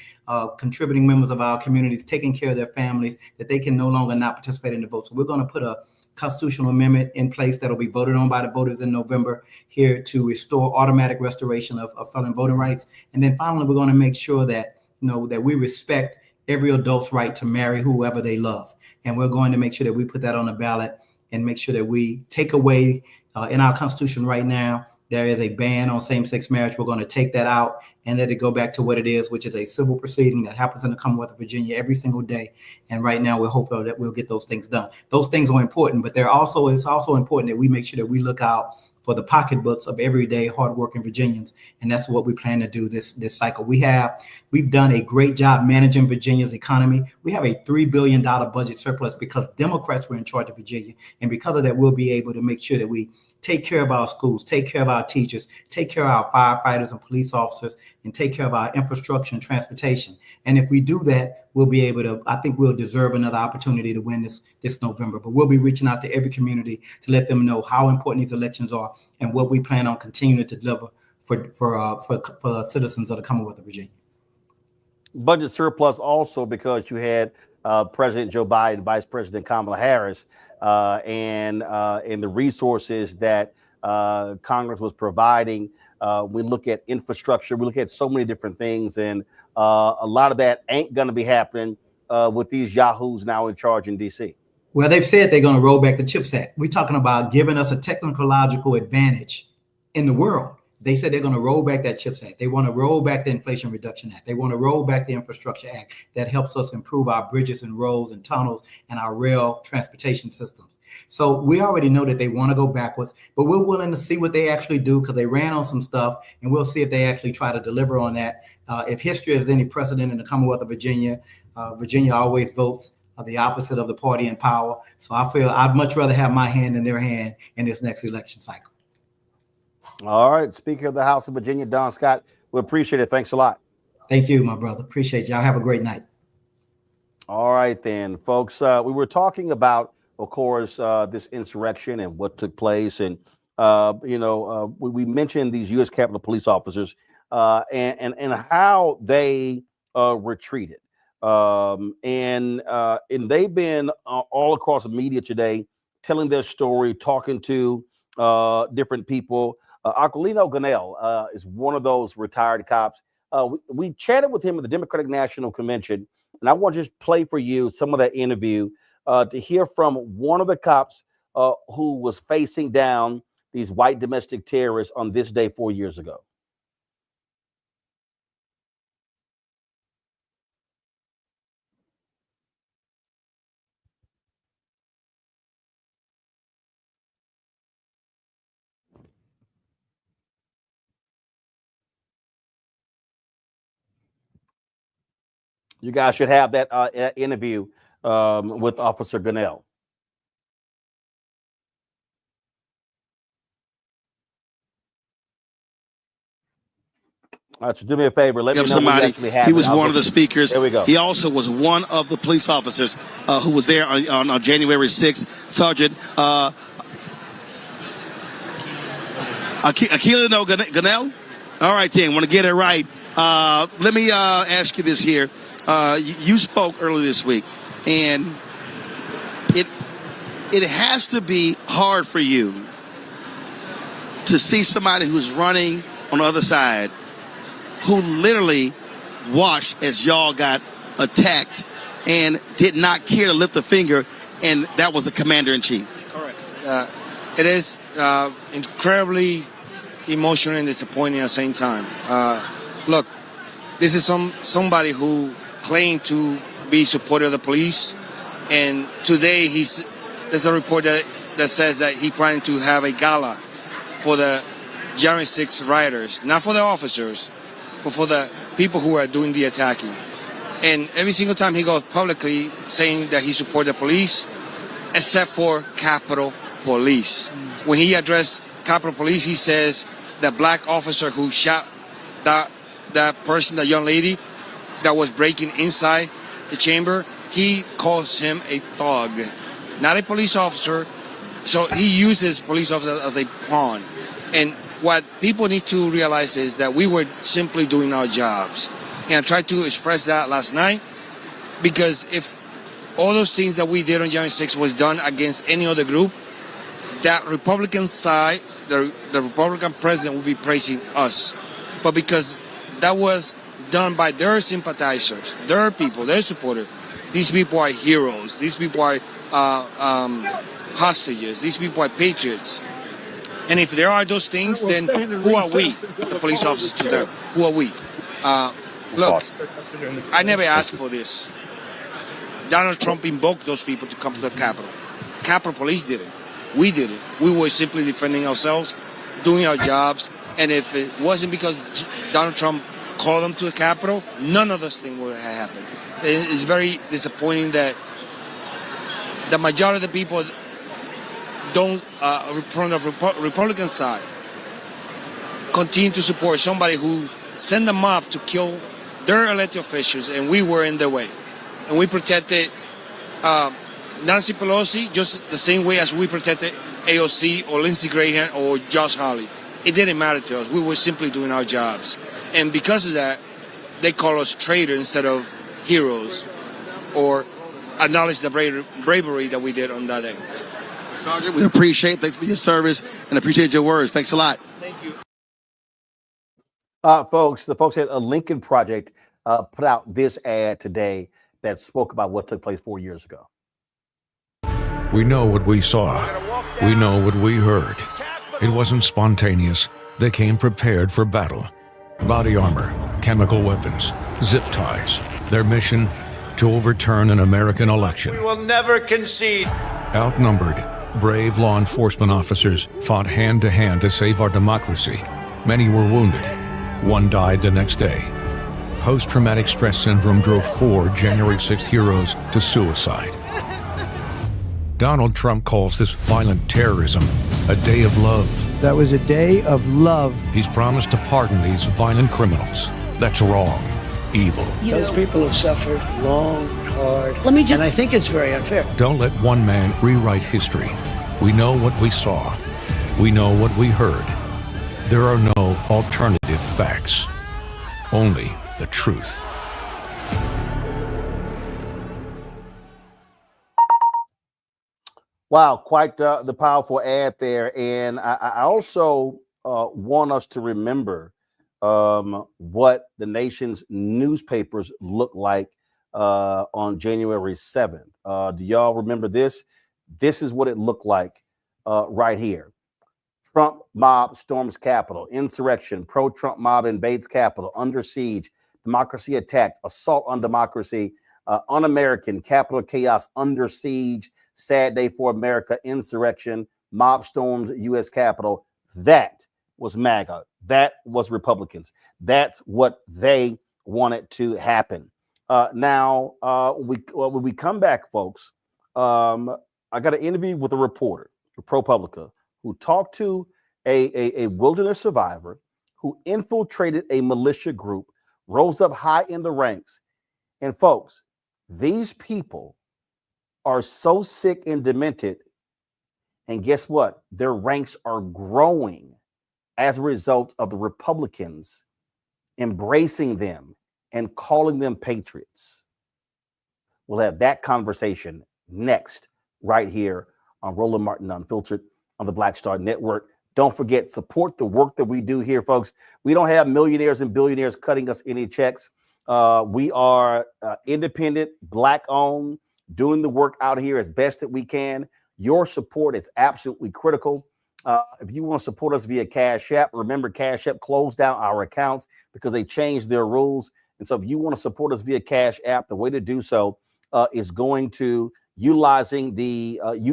[SPEAKER 13] contributing members of our communities, taking care of their families, that they can no longer not participate in the vote. So we're going to put a constitutional amendment in place that'll be voted on by the voters in November here to restore automatic restoration of felon voting rights. And then finally, we're going to make sure that, that we respect every adult's right to marry whoever they love. And we're going to make sure that we put that on the ballot and make sure that we take away in our Constitution right now, there is a ban on same-sex marriage. We're going to take that out and let it go back to what it is, which is a civil proceeding that happens in the Commonwealth of Virginia every single day. And right now, we're hopeful that we'll get those things done. Those things are important, but it's also important that we make sure that we look out for the pocketbooks of everyday hardworking Virginians. And that's what we plan to do this cycle. We've done a great job managing Virginia's economy. We have a $3 billion budget surplus because Democrats were in charge of Virginia. And because of that, we'll be able to make sure that we take care of our schools, take care of our teachers, take care of our firefighters and police officers, and take care of our infrastructure and transportation. And if we do that, we'll be able to, I think we'll deserve another opportunity to win this November. But we'll be reaching out to every community to let them know how important these elections are and what we plan on continuing to deliver for citizens of the Commonwealth of Virginia.
[SPEAKER 1] Budget surplus also because you had President Joe Biden, Vice President Kamala Harris, and the resources that Congress was providing. We look at infrastructure, we look at so many different things, and a lot of that ain't going to be happening with these yahoos now in charge in D.C.
[SPEAKER 13] Well, they've said they're going to roll back the CHIPS Act. We're talking about giving us a technological advantage in the world. They said they're going to roll back that CHIPS Act. They want to roll back the Inflation Reduction Act. They want to roll back the Infrastructure Act that helps us improve our bridges and roads and tunnels and our rail transportation systems. So we already know that they want to go backwards, but we're willing to see what they actually do because they ran on some stuff, and we'll see if they actually try to deliver on that. If history has any precedent in the Commonwealth of Virginia, Virginia always votes the opposite of the party in power. So I feel I'd much rather have my hand in their hand in this next election cycle.
[SPEAKER 1] All right. Speaker of the House of Virginia, Don Scott, we appreciate it. Thanks a lot.
[SPEAKER 13] Thank you, my brother. Appreciate y'all. Have a great night.
[SPEAKER 1] All right, then, folks. We were talking about, of course, this insurrection and what took place. And, we mentioned these U.S. Capitol police officers and how they retreated. And they've been all across the media today telling their story, talking to different people. Aquilino Gonell is one of those retired cops. We chatted with him at the Democratic National Convention, and I want to just play for you some of that interview to hear from one of the cops who was facing down these white domestic terrorists on this day 4 years ago. You guys should have that interview with Officer Gonell. All right, so do me a favor. Let me know
[SPEAKER 14] somebody. He was one of the speakers.
[SPEAKER 1] There we go.
[SPEAKER 14] He also was one of the police officers who was there on January 6th. Sergeant Aquilino Gonell. All right, then. Want to get it right. Let me ask you this here. You spoke earlier this week, and it has to be hard for you to see somebody who's running on the other side who literally watched as y'all got attacked and did not care to lift a finger, and that was the commander-in-chief.
[SPEAKER 15] Correct. It is incredibly emotional and disappointing at the same time. Look, this is somebody who claimed to be supporter of the police, and today there's a report that says that he planned to have a gala for the January 6th rioters, not for the officers, but for the people who are doing the attacking. And every single time he goes publicly saying that he supports the police, except for Capitol Police. When he addressed Capitol Police, he says the black officer who shot that person, the young lady that was breaking inside the chamber, he calls him a thug, not a police officer. So he uses police officers as a pawn. And what people need to realize is that we were simply doing our jobs. And I tried to express that last night, because if all those things that we did on January 6th was done against any other group, that Republican side, the Republican president would be praising us. But because that was done by their sympathizers, their people, their supporters, these people are heroes. These people are hostages. These people are patriots. And if there are those things, then who are we, the police officers, to them? Who are we? Look, I never asked for this. Donald Trump invoked those people to come to the Capitol. Capitol Police did it. We did it. We were simply defending ourselves, doing our jobs. And if it wasn't because Donald Trump called them to the Capitol, none of those things would have happened. It's very disappointing that the majority of the people don't, from the Republican side, continue to support somebody who sent them up to kill their elected officials, and we were in their way. And we protected Nancy Pelosi just the same way as we protected AOC or Lindsey Graham or Josh Hawley. It didn't matter to us. We were simply doing our jobs. And because of that, they call us traitors instead of heroes, or acknowledge the bravery that we did on that day.
[SPEAKER 14] Sergeant, we appreciate. Thanks for your service and appreciate your words. Thanks a lot.
[SPEAKER 15] Thank you.
[SPEAKER 1] Folks, the folks at a Lincoln Project put out this ad today that spoke about what took place 4 years ago.
[SPEAKER 16] We know what we saw. We know what we heard. It wasn't spontaneous. They came prepared for battle. Body armor, chemical weapons, zip ties. Their mission, to overturn an American election.
[SPEAKER 17] We will never concede.
[SPEAKER 16] Outnumbered, brave law enforcement officers fought hand to hand to save our democracy. Many were wounded. One died the next day. Post-traumatic stress syndrome drove 4 January 6th heroes to suicide. Donald Trump calls this violent terrorism a day of love.
[SPEAKER 18] That was a day of love.
[SPEAKER 16] He's promised to pardon these violent criminals. That's wrong. Evil.
[SPEAKER 18] Those people have suffered long, hard. And I think it's very unfair.
[SPEAKER 16] Don't let one man rewrite history. We know what we saw. We know what we heard. There are no alternative facts. Only the truth.
[SPEAKER 1] Wow, quite the powerful ad there. And I also want us to remember what the nation's newspapers look like on January 7th. Do y'all remember this? This is what it looked like right here. Trump mob storms Capitol. Insurrection. Pro-Trump mob invades Capitol. Under siege. Democracy attacked. Assault on democracy. Un-American. Capitol chaos. Under siege. Sad day for America. Insurrection. Mob storms U.S. Capitol. That was MAGA. That was Republicans. That's what they wanted to happen. Now, when we come back, folks, I got an interview with a reporter for ProPublica who talked to a wilderness survivor who infiltrated a militia group, rose up high in the ranks. And folks, these people are so sick and demented. And guess what? Their ranks are growing as a result of the Republicans embracing them and calling them patriots. We'll have that conversation next, right here on Roland Martin Unfiltered on the Black Star Network. Don't forget, support the work that we do here, folks. We don't have millionaires and billionaires cutting us any checks. We are independent, Black-owned, doing the work out here as best that we can. Your support is absolutely critical. If you want to support us via Cash App, remember Cash App closed down our accounts because they changed their rules. And so if you want to support us via Cash App, the way to do so is going to utilizing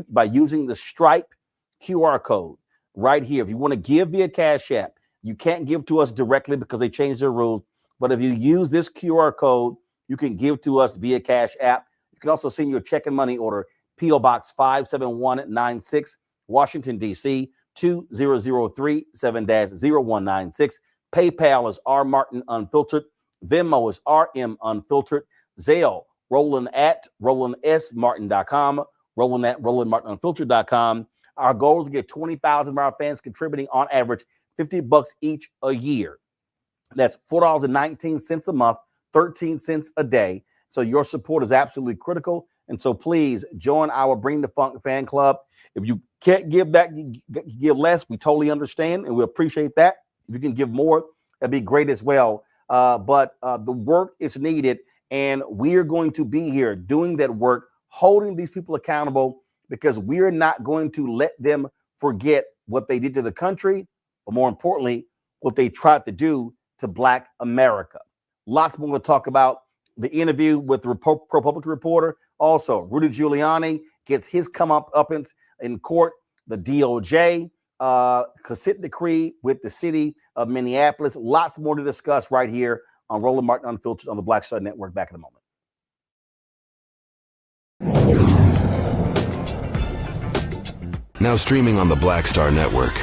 [SPEAKER 1] by using the Stripe QR code right here. If you want to give via Cash App, you can't give to us directly because they changed their rules. But if you use this QR code, you can give to us via Cash App. You can also send your check and money order, P.O. Box 57196, Washington, D.C., 20037-0196. PayPal is R Martin Unfiltered. Venmo is RM Unfiltered. Zelle, Roland at RolandSMartin.com. Roland at RolandMartinUnfiltered.com. Our goal is to get 20,000 of our fans contributing on average $50 each a year. That's $4.19 a month, 13 cents a day. So your support is absolutely critical. And so please join our Bring the Funk fan club. If you can't give back, give less, we totally understand and we appreciate that. If you can give more, that'd be great as well. But the work is needed, and we are going to be here doing that work, holding these people accountable, because we're not going to let them forget what they did to the country, but more importantly, what they tried to do to Black America. Lots more to talk about. The interview with the ProPublica reporter. Also, Rudy Giuliani gets his comeuppance in court. The DOJ consent decree with the city of Minneapolis. Lots more to discuss right here on Roland Martin Unfiltered on the Black Star Network. Back in a moment.
[SPEAKER 8] Now streaming on the Black Star Network.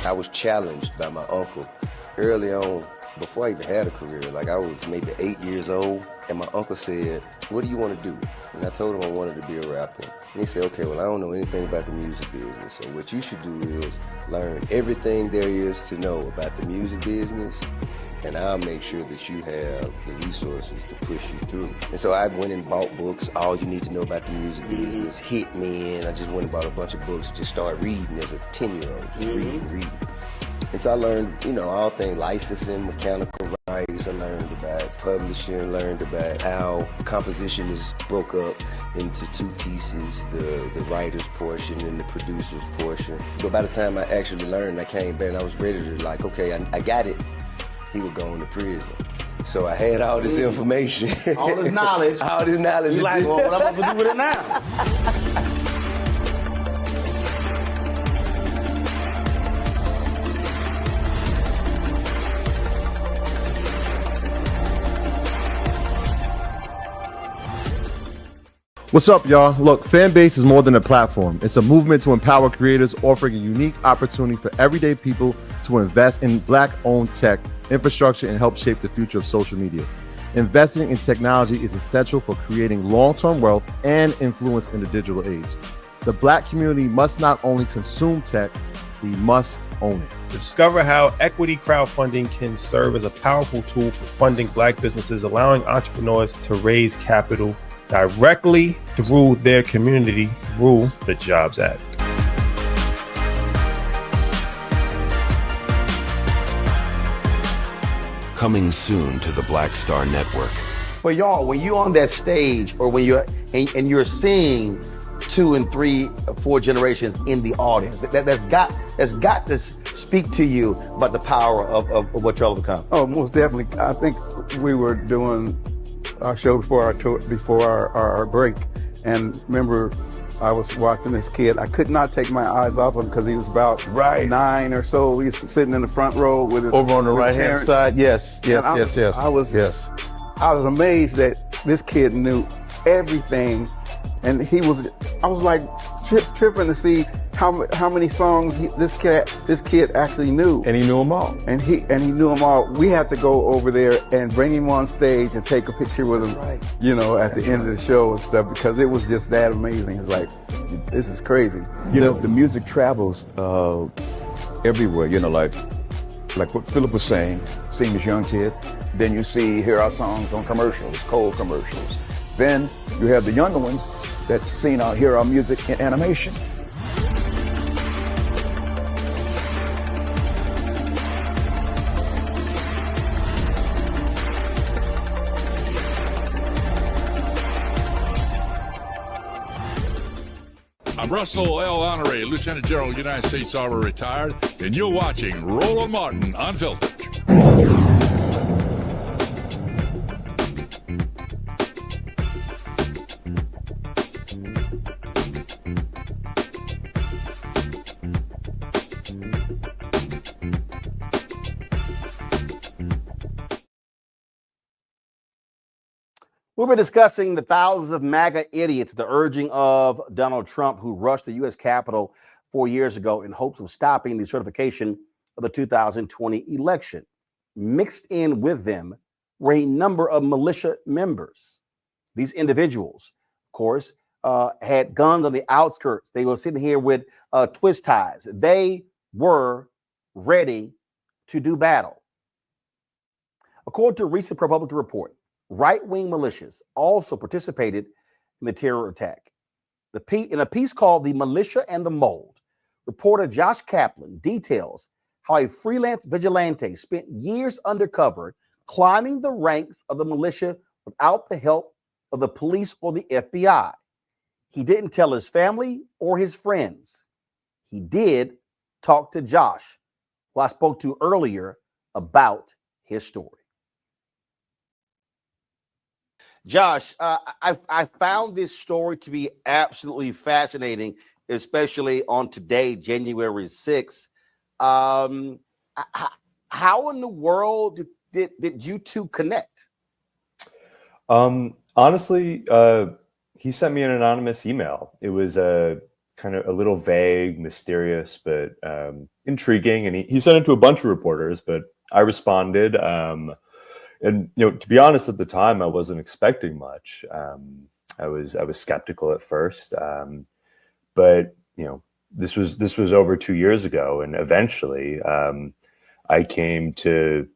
[SPEAKER 9] I was challenged by my uncle early on, before I even had a career. Like, I was maybe 8 years old, and my uncle said, "What do you want to do?" And I told him I wanted to be a rapper. And he said, "Okay, well, I don't know anything about the music business, so what you should do is learn everything there is to know about the music business, and I'll make sure that you have the resources to push you through." And so I went and bought books, All You Need to Know About the Music Business, Hit Me In. I just went and bought a bunch of books and just started reading as a 10-year-old, just reading. And so I learned, all things licensing, mechanical rights. I learned about publishing, learned about how composition is broke up into two pieces, the writer's portion and the producer's portion. But by the time I actually learned, I came back and I was ready to okay, I got it. He would go into prison. So I had all this information.
[SPEAKER 1] All this knowledge.
[SPEAKER 9] All this knowledge.
[SPEAKER 1] You like, well, what I'm going to do with it now?
[SPEAKER 17] What's up, y'all? Look, Fanbase is more than a platform. It's a movement to empower creators, offering a unique opportunity for everyday people to invest in Black-owned tech, infrastructure, and help shape the future of social media. Investing in technology is essential for creating long-term wealth and influence in the digital age. The Black community must not only consume tech, we must own it.
[SPEAKER 19] Discover how equity crowdfunding can serve as a powerful tool for funding Black businesses, allowing entrepreneurs to raise capital directly through their community through the Jobs Act.
[SPEAKER 8] Coming soon to the Black Star Network.
[SPEAKER 1] But y'all, when you're on that stage, or when you're and you're seeing 2 and 3, 4 generations in the audience, that's got to speak to you about the power of what y'all have become.
[SPEAKER 20] Oh, most definitely. I think we were doing our show before our break, and remember, I was watching this kid. I could not take my eyes off him because he was about 9 or so. He was sitting in the front row with his
[SPEAKER 21] over on the right hand
[SPEAKER 20] parents.
[SPEAKER 21] side. Yes.
[SPEAKER 20] I was amazed that this kid knew everything, and I was like tripping to see how many songs this kid actually knew.
[SPEAKER 21] And he knew them all.
[SPEAKER 20] And he knew them all. We had to go over there and bring him on stage and take a picture with him, at the end of the show and stuff, because it was just that amazing. It's like, this is crazy.
[SPEAKER 22] The music travels everywhere, like what Philip was saying, seeing this young kid. Then you hear our songs on commercials, cold commercials. Then you have the younger ones that hear our music in animation.
[SPEAKER 23] I'm Russell L. Honoré, Lieutenant General, United States Army, retired, and you're watching Roland Martin Unfiltered.
[SPEAKER 1] We'll be discussing the thousands of MAGA idiots, the urging of Donald Trump, who rushed the U.S. Capitol 4 years ago in hopes of stopping the certification of the 2020 election. Mixed in with them were a number of militia members. These individuals, of course, had guns on the outskirts. They were sitting here with twist ties. They were ready to do battle. According to a recent Republican report, right-wing militias also participated in the terror attack. In a piece called "The Militia and the Mold," reporter Josh Kaplan details how a freelance vigilante spent years undercover, climbing the ranks of the militia without the help of the police or the FBI. He didn't tell his family or his friends. He did talk to Josh, who I spoke to earlier, about his story. Josh, I found this story to be absolutely fascinating, especially on today, January 6th. How in the world did you two connect?
[SPEAKER 24] Honestly, he sent me an anonymous email. It was
[SPEAKER 2] kind of a little vague, mysterious, but intriguing. And he sent it to a bunch of reporters, but I responded. And to be honest, at the time, I wasn't expecting much. I was skeptical at first, but this was over 2 years ago, and eventually I came to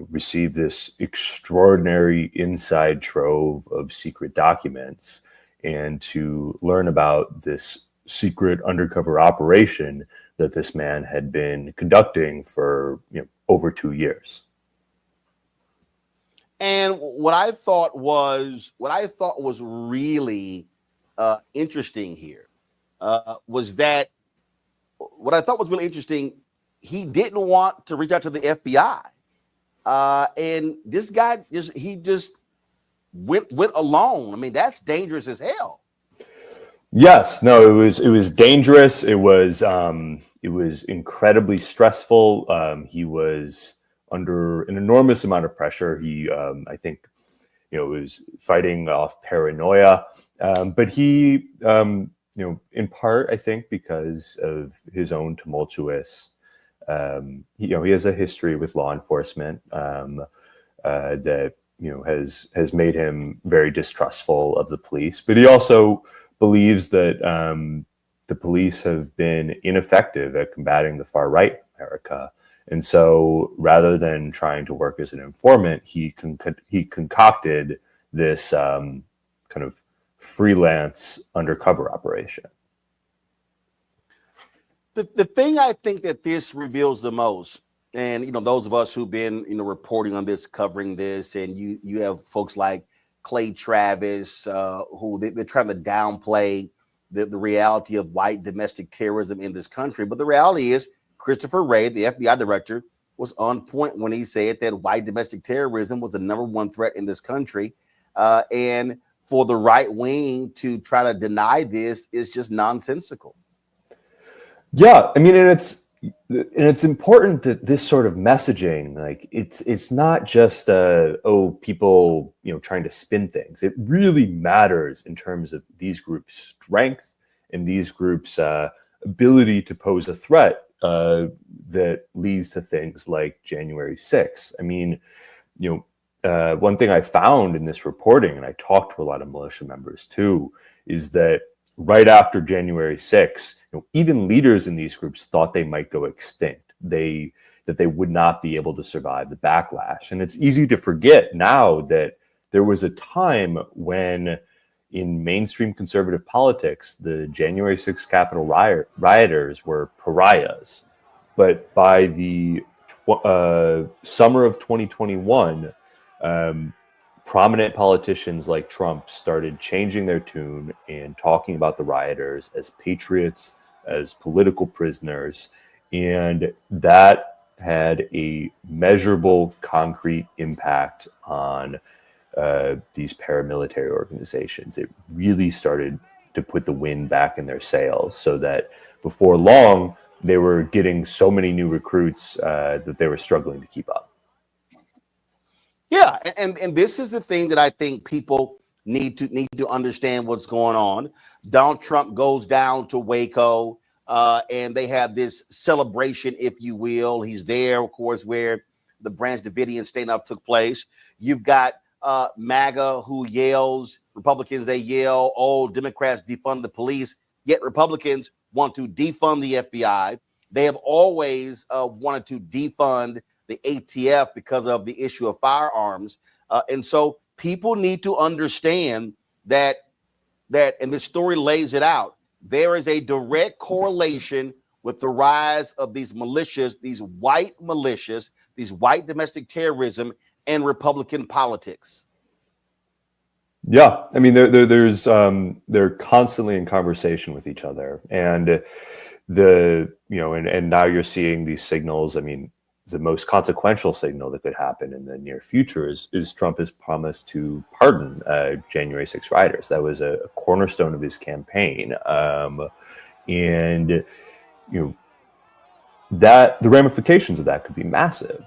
[SPEAKER 2] receive this extraordinary inside trove of secret documents, and to learn about this secret undercover operation that this man had been conducting for over 2 years.
[SPEAKER 1] And what I thought was really interesting here was that what I thought was really interesting, he didn't want to reach out to the FBI, and this guy just went alone. I mean, that's dangerous as hell.
[SPEAKER 2] Yes, no, it was dangerous. It was incredibly stressful. He was under an enormous amount of pressure. He, I think, was fighting off paranoia, but he, in part, I think, because of his own tumultuous, he has a history with law enforcement that has made him very distrustful of the police. But he also believes that the police have been ineffective at combating the far right in America. And so rather than trying to work as an informant, he concocted this kind of freelance undercover operation.
[SPEAKER 1] The thing I think that this reveals the most, and those of us who've been reporting on this, covering this, and you have folks like Clay Travis, who they're trying to downplay the reality of white domestic terrorism in this country. But the reality is, Christopher Wray, the FBI director, was on point when he said that white domestic terrorism was the number one threat in this country. And for the right wing to try to deny this is just nonsensical.
[SPEAKER 2] Yeah, I mean, and it's important that this sort of messaging, like it's not just people trying to spin things. It really matters in terms of these groups' strength and these groups' ability to pose a threat that leads to things like January 6th. I mean, one thing I found in this reporting, and I talked to a lot of militia members too, is that right after January 6th, even leaders in these groups thought they might go extinct. That they would not be able to survive the backlash. And it's easy to forget now that there was a time when in mainstream conservative politics, the January 6th Capitol rioters were pariahs. But by the summer of 2021, prominent politicians like Trump started changing their tune and talking about the rioters as patriots, as political prisoners. And that had a measurable, concrete impact on these paramilitary organizations. It really started to put the wind back in their sails, so that before long, they were getting so many new recruits that they were struggling to keep up.
[SPEAKER 1] Yeah, and this is the thing that I think people need to understand what's going on. Donald Trump goes down to Waco, and they have this celebration, if you will. He's there, of course, where the Branch Davidian standoff took place. You've got MAGA who yells, Republicans, they yell, oh, Democrats defund the police, yet Republicans want to defund the FBI. They have always wanted to defund the ATF because of the issue of firearms. And so people need to understand that, and this story lays it out, there is a direct correlation with the rise of these militias, these white militias, these white domestic terrorism, and Republican politics.
[SPEAKER 2] Yeah, I mean, they're constantly in conversation with each other, and and now you're seeing these signals. I mean, the most consequential signal that could happen in the near future is Trump has promised to pardon January 6th rioters. That was a cornerstone of his campaign, and that the ramifications of that could be massive.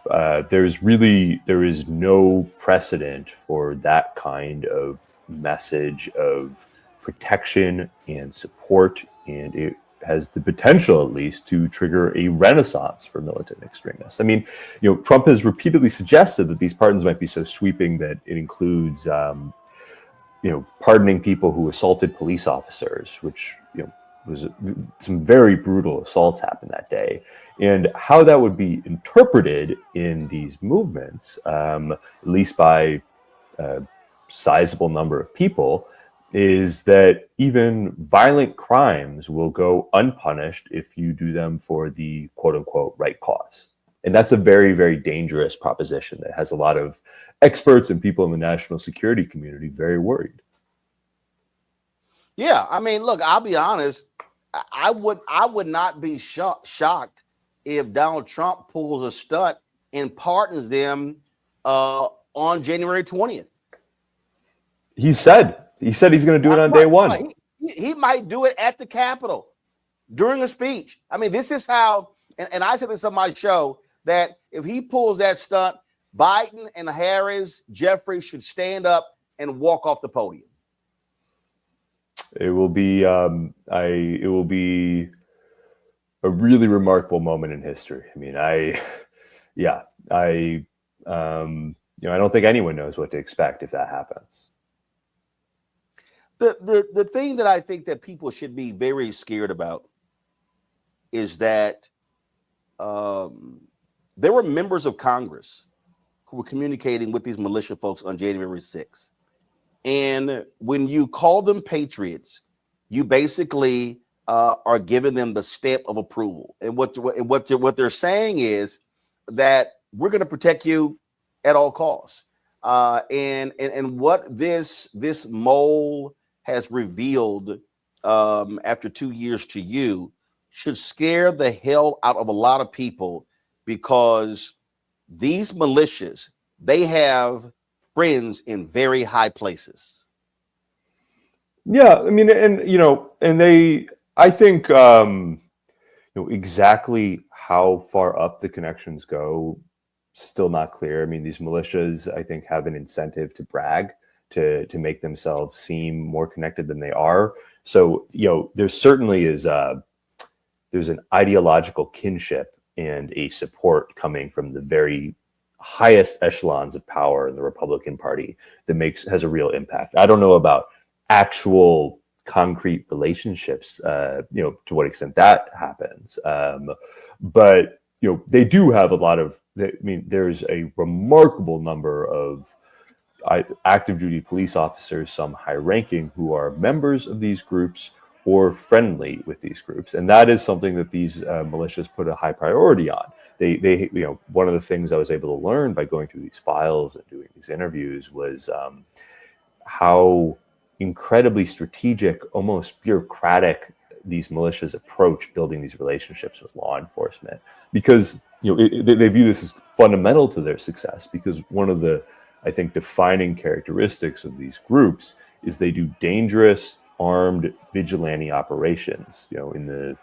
[SPEAKER 2] There is no precedent for that kind of message of protection and support, and has the potential, at least, to trigger a renaissance for militant extremists. I mean, Trump has repeatedly suggested that these pardons might be so sweeping that it includes, pardoning people who assaulted police officers, which was some very brutal assaults happened that day. And how that would be interpreted in these movements, at least by a sizable number of people, is that even violent crimes will go unpunished if you do them for the quote-unquote right cause. And that's a very, very dangerous proposition that has a lot of experts and people in the national security community very worried.
[SPEAKER 1] Yeah, I mean, look, I'll be honest. I would not be shocked if Donald Trump pulls a stunt and pardons them on January 20th.
[SPEAKER 2] He said he's going to do it on day one.
[SPEAKER 1] He might do it at the Capitol during a speech. I mean, this is how, and I said this on my show, that if he pulls that stunt, Biden and Harris, Jeffrey should stand up and walk off the podium.
[SPEAKER 2] It will be it will be a really remarkable moment in history. I mean, I don't think anyone knows what to expect if that happens.
[SPEAKER 1] The thing that I think that people should be very scared about is that there were members of Congress who were communicating with these militia folks on January 6th. And when you call them patriots, you basically are giving them the stamp of approval. And what they're saying is that we're going to protect you at all costs. And what this mole has revealed after 2 years to you should scare the hell out of a lot of people, because these militias, they have friends in very high places.
[SPEAKER 2] Yeah, I mean, and I think exactly how far up the connections go, still not clear. I mean, these militias, I think, have an incentive to brag, to make themselves seem more connected than they are. So, there certainly is there's an ideological kinship and a support coming from the very highest echelons of power in the Republican Party that has a real impact. I don't know about actual concrete relationships, to what extent that happens. But they do have a lot of, there's a remarkable number of active duty police officers, some high ranking, who are members of these groups or friendly with these groups. And that is something that these militias put a high priority on. They one of the things I was able to learn by going through these files and doing these interviews was how incredibly strategic, almost bureaucratic, these militias approach building these relationships with law enforcement, because they view this as fundamental to their success. Because one of the, I think, defining characteristics of these groups is they do dangerous armed vigilante operations, in the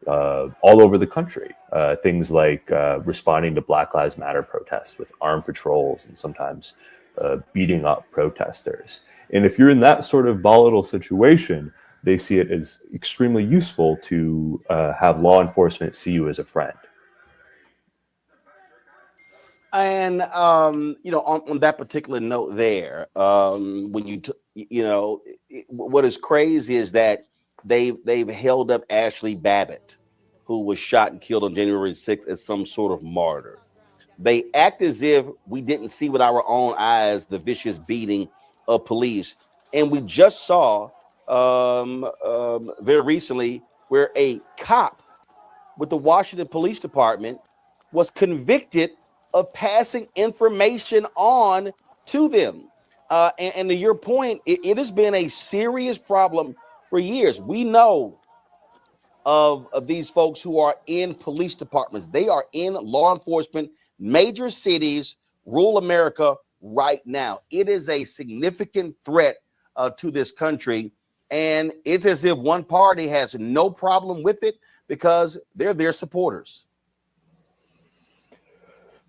[SPEAKER 2] all over the country. Things like responding to Black Lives Matter protests with armed patrols and sometimes beating up protesters. And if you're in that sort of volatile situation, they see it as extremely useful to have law enforcement see you as a friend.
[SPEAKER 1] And on that particular note, there, when what is crazy is that they've held up Ashley Babbitt, who was shot and killed on January 6th, as some sort of martyr. They act as if we didn't see with our own eyes the vicious beating of police. And we just saw very recently where a cop with the Washington Police Department was convicted of passing information on to them. And to your point, it has been a serious problem for years. We know of these folks who are in police departments. They are in law enforcement, major cities, rural America right now. It is a significant threat to this country. And it's as if one party has no problem with it because they're their supporters.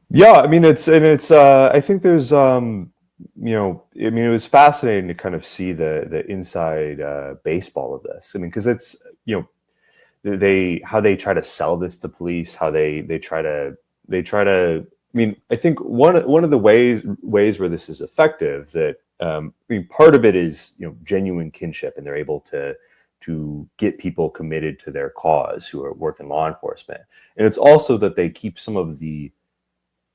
[SPEAKER 2] Yeah, I mean, I think there's, it was fascinating to kind of see the inside baseball of this. I mean, because it's, how they try to sell this to police, how they try to. I mean, I think one of the ways where this is effective, that I mean, part of it is, you know, genuine kinship, and they're able to get people committed to their cause who are work in law enforcement. And it's also that they keep some of the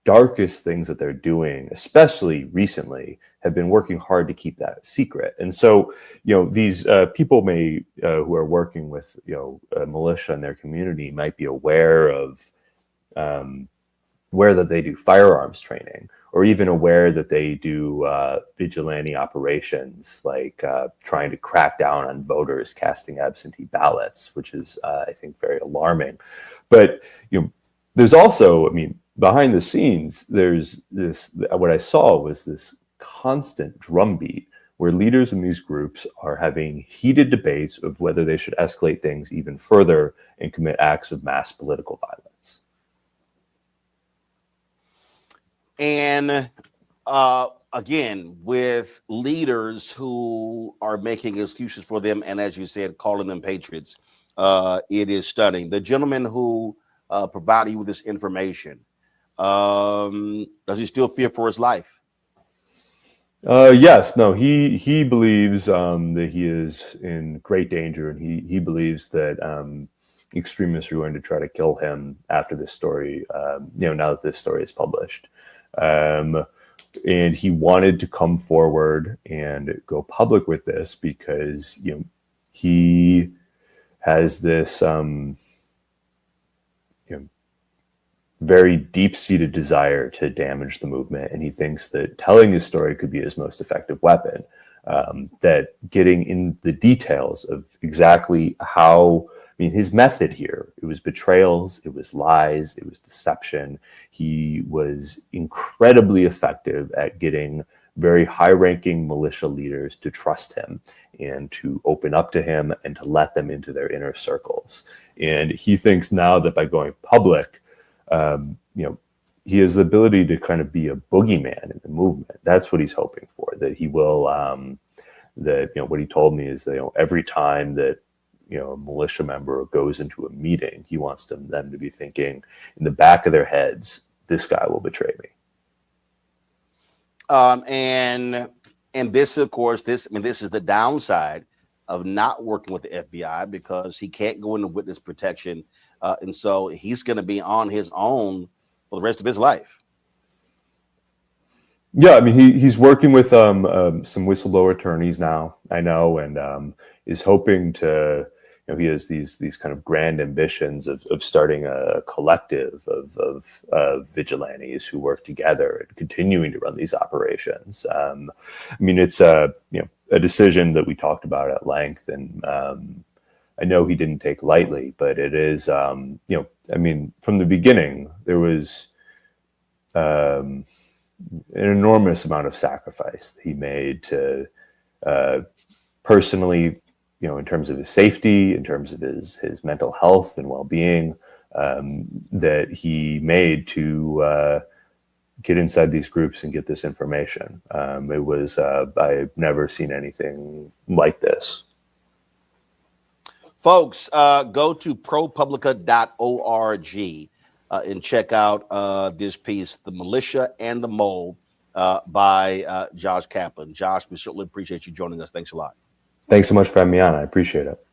[SPEAKER 2] darkest things that they're doing, especially recently, have been working hard to keep that secret. And so, you know, these people who are working with, you know, a militia in their community might be aware of where that they do firearms training, or even aware that they do vigilante operations, like trying to crack down on voters casting absentee ballots, which is, I think, very alarming. But, you know, there's also, I mean, behind the scenes, there's this, what I saw was this constant drumbeat where leaders in these groups are having heated debates of whether they should escalate things even further and commit acts of mass political violence.
[SPEAKER 1] And again, with leaders who are making excuses for them, and as you said, calling them patriots, it is stunning. The gentleman who provided you with this information, does he still fear for his life?
[SPEAKER 2] Yes, no, he believes that he is in great danger, and he believes that extremists are going to try to kill him after this story, you know, now that this story is published. And he wanted to come forward and go public with this because, you know, he has this very deep-seated desire to damage the movement, and he thinks that telling his story could be his most effective weapon. That getting in the details of exactly how, I mean, his method here, it was betrayals, it was lies, it was deception. He was incredibly effective at getting very high-ranking militia leaders to trust him and to open up to him and to let them into their inner circles. And he thinks now that by going public, you know, he has the ability to kind of be a boogeyman in the movement. That's what he's hoping for, that he will, that, you know, what he told me is that, you know, every time that, you know, a militia member goes into a meeting, he wants them to be thinking in the back of their heads, this guy will betray me.
[SPEAKER 1] And this, of course, this is the downside of not working with the FBI, because he can't go into witness protection. And so he's going to be on his own for the rest of his life.
[SPEAKER 2] Yeah, I mean, he's working with some whistleblower attorneys now, I know, and is hoping to, you know, he has these kind of grand ambitions of starting a collective of vigilantes who work together and continuing to run these operations. I mean, it's a decision that we talked about at length, and I know he didn't take lightly, but it is, you know, I mean, from the beginning, there was an enormous amount of sacrifice that he made to personally, you know, in terms of his safety, in terms of his mental health and well-being, that he made to get inside these groups and get this information. It was, I've never seen anything like this.
[SPEAKER 1] Folks, go to ProPublica.org and check out this piece, The Militia and the Mole, by Josh Kaplan. Josh, we certainly appreciate you joining us. Thanks a lot.
[SPEAKER 2] Thanks so much for having me on. I appreciate it.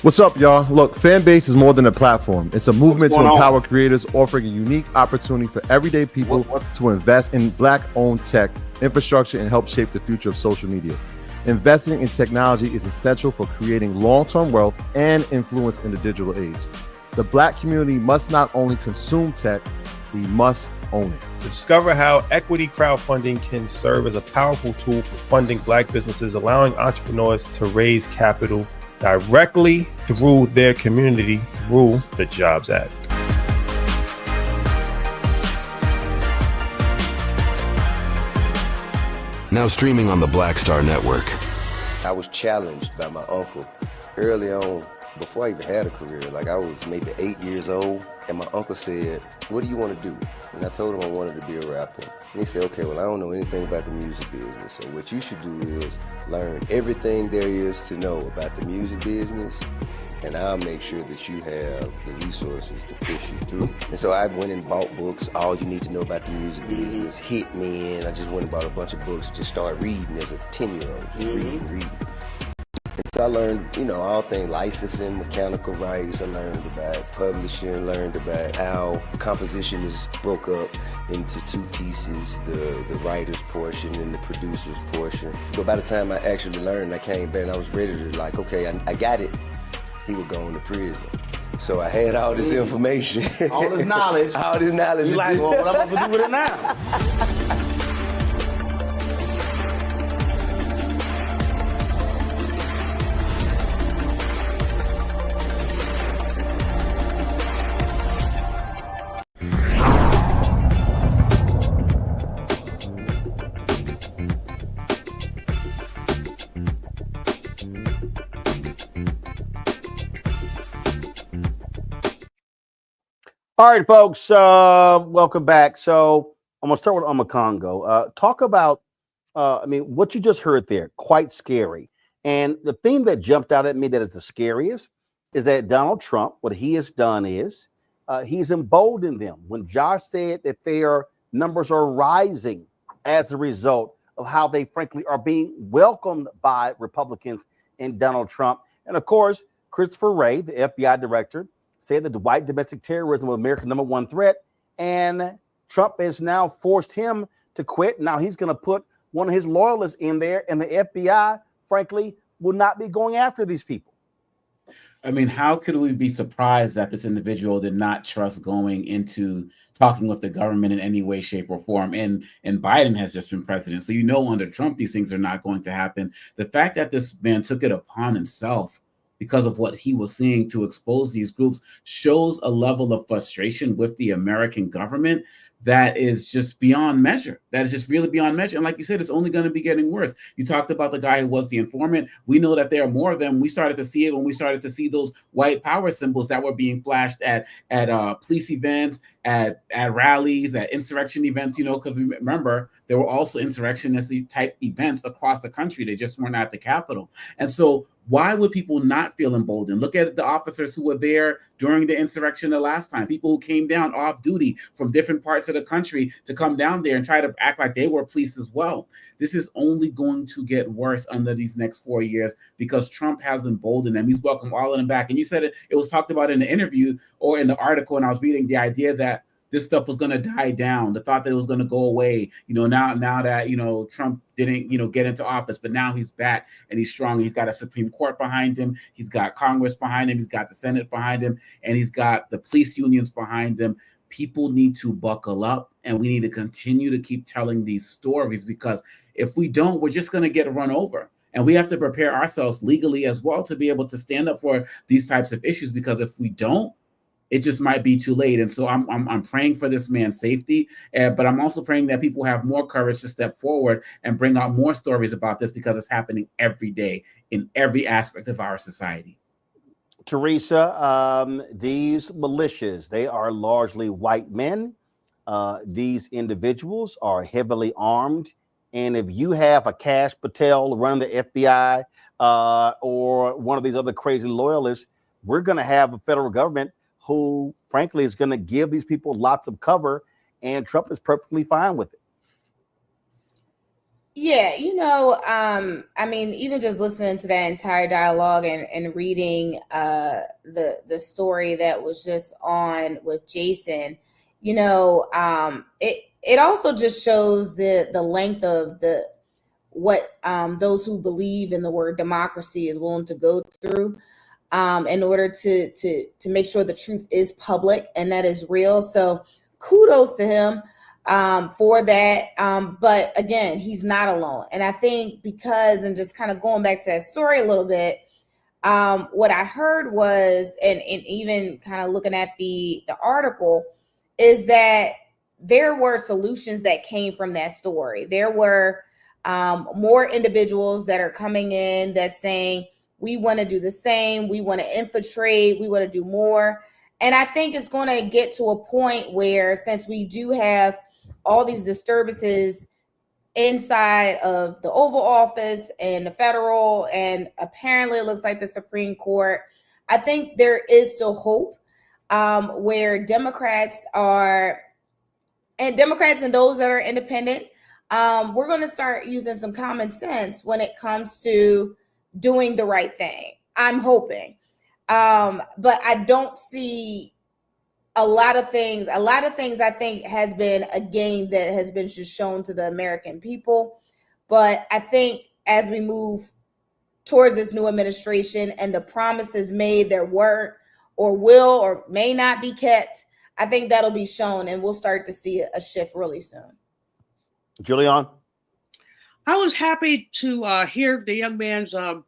[SPEAKER 17] What's up, y'all? Look, Fanbase is more than a platform. It's a movement to empower creators, offering a unique opportunity for everyday people to invest in Black-owned tech, infrastructure, and help shape the future of social media. Investing in technology is essential for creating long-term wealth and influence in the digital age. The Black community must not only consume tech, we must own it.
[SPEAKER 19] Discover how equity crowdfunding can serve as a powerful tool for funding Black businesses, allowing entrepreneurs to raise capital directly through their community through the Jobs Act.
[SPEAKER 8] Now streaming on the Black Star Network.
[SPEAKER 9] I was challenged by my uncle early on, before I even had a career. Like, I was maybe 8 years old, and my uncle said, "What do you want to do?" And I told him I wanted to be a rapper. And he said, "Okay, well, I don't know anything about the music business, so what you should do is learn everything there is to know about the music business, and I'll make sure that you have the resources to push you through." And so I went and bought books, All You Need to Know About the Music Business, hit me in. I just went and bought a bunch of books, just started reading as a 10-year-old, just reading. And so I learned, all things licensing, mechanical rights. I learned about publishing, learned about how composition is broke up into two pieces, the writer's portion and the producer's portion. But by the time I actually learned, I came back and I was ready to okay, I got it. He would go into prison. So I had all this information.
[SPEAKER 1] All this knowledge.
[SPEAKER 9] All this knowledge.
[SPEAKER 1] You like, well, what am I supposed to do with it now? All right, folks, welcome back. So I'm going to start with Congo. Talk about, what you just heard there, quite scary. And the thing that jumped out at me that is the scariest is that Donald Trump, what he has done is he's emboldened them. When Josh said that their numbers are rising as a result of how they, frankly, are being welcomed by Republicans and Donald Trump. And, of course, Christopher Wray, the FBI director, said that the white domestic terrorism was America's #1 threat, and Trump has now forced him to quit. Now he's going to put one of his loyalists in there, and the FBI, frankly, will not be going after these people.
[SPEAKER 4] I mean, how could we be surprised that this individual did not trust going into talking with the government in any way, shape, or form? And Biden has just been president. So under Trump, these things are not going to happen. The fact that this man took it upon himself because of what he was seeing to expose these groups shows a level of frustration with the American government that is just beyond measure. That is just really beyond measure. And like you said, it's only going to be getting worse. You talked about the guy who was the informant. We know that there are more of them. We started to see it when we started to see those white power symbols that were being flashed at police events, at rallies, at insurrection events, because remember, there were also insurrectionist type events across the country. They just weren't at the Capitol. And so why would people not feel emboldened? Look at the officers who were there during the insurrection the last time, people who came down off duty from different parts of the country to come down there and try to act like they were police as well. This is only going to get worse under these next 4 years because Trump has emboldened them. He's welcomed all of them back. And you said it was talked about in the interview or in the article, and I was reading the idea that this stuff was going to die down. The thought that it was going to go away, now that, Trump didn't, get into office, but now he's back and he's strong. He's got a Supreme Court behind him. He's got Congress behind him. He's got the Senate behind him, and he's got the police unions behind him. People need to buckle up, and we need to continue to keep telling these stories, because if we don't, we're just going to get run over. And we have to prepare ourselves legally as well to be able to stand up for these types of issues, because if we don't, it just might be too late. And so I'm praying for this man's safety, but I'm also praying that people have more courage to step forward and bring out more stories about this, because it's happening every day in every aspect of our society.
[SPEAKER 1] Teresa, these militias, they are largely white men. These individuals are heavily armed. And if you have a Kash Patel running the FBI or one of these other crazy loyalists, we're going to have a federal government who, frankly, is going to give these people lots of cover, and Trump is perfectly fine with it.
[SPEAKER 5] Yeah, even just listening to that entire dialogue and reading the story that was just on with Jason, it also just shows the length of what those who believe in the word democracy is willing to go through in order to make sure the truth is public and that is real. So kudos to him for that. But again, he's not alone. And I think because, and just kind of going back to that story a little bit, What I heard was, and even kind of looking at the article, is that there were solutions that came from that story. There were more individuals that are coming in that's saying, we want to do the same, we want to infiltrate, we want to do more. And I think it's going to get to a point where, since we do have all these disturbances inside of the Oval Office and the federal, and apparently it looks like the Supreme Court, I think there is still hope where Democrats and those that are independent, we're going to start using some common sense when it comes to doing the right thing. I'm hoping. But I don't see a lot of things I think has been a game that has been just shown to the American people. But I think as we move towards this new administration and the promises made that weren't or will or may not be kept, I think that'll be shown, and we'll start to see a shift really soon.
[SPEAKER 1] Giuliani?
[SPEAKER 3] I was happy to hear the young man's I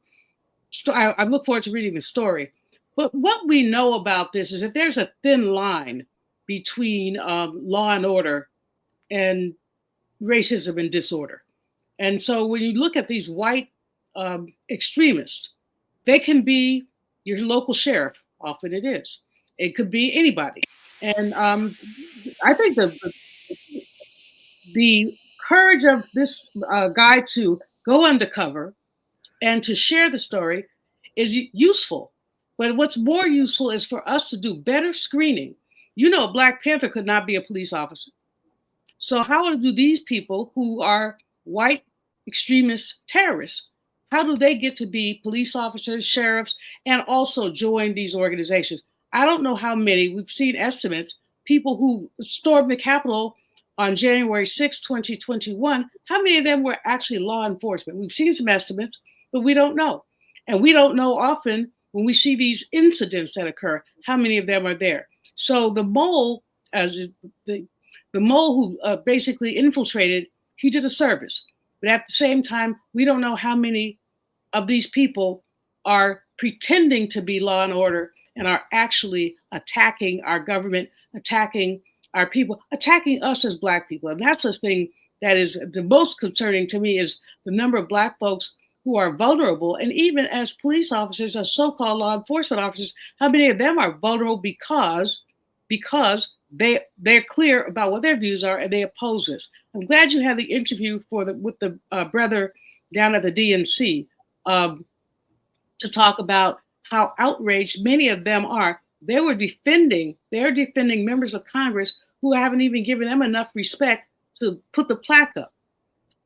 [SPEAKER 3] look forward to reading the story. But what we know about this is that there's a thin line between law and order and racism and disorder. And so when you look at these white extremists, they can be your local sheriff. Often it is. It could be anybody. And I think the courage of this guy to go undercover and to share the story is useful. But what's more useful is for us to do better screening. You know, a Black Panther could not be a police officer. So how do these people who are white extremist terrorists, how do they get to be police officers, sheriffs, and also join these organizations? I don't know how many. We've seen estimates. People who stormed the Capitol on January 6, 2021, how many of them were actually law enforcement? We've seen some estimates, but we don't know. And we don't know often when we see these incidents that occur, how many of them are there. So the mole, the mole who basically infiltrated, he did a service. But at the same time, we don't know how many of these people are pretending to be law and order and are actually attacking our government, attacking our people, attacking us as Black people. And that's the thing that is the most concerning to me, is the number of Black folks who are vulnerable. And even as police officers, as so-called law enforcement officers, how many of them are vulnerable because they're clear about what their views are and they oppose this. I'm glad you had the interview with the brother down at the DNC to talk about how outraged many of them are. They're defending members of Congress who haven't even given them enough respect to put the plaque up.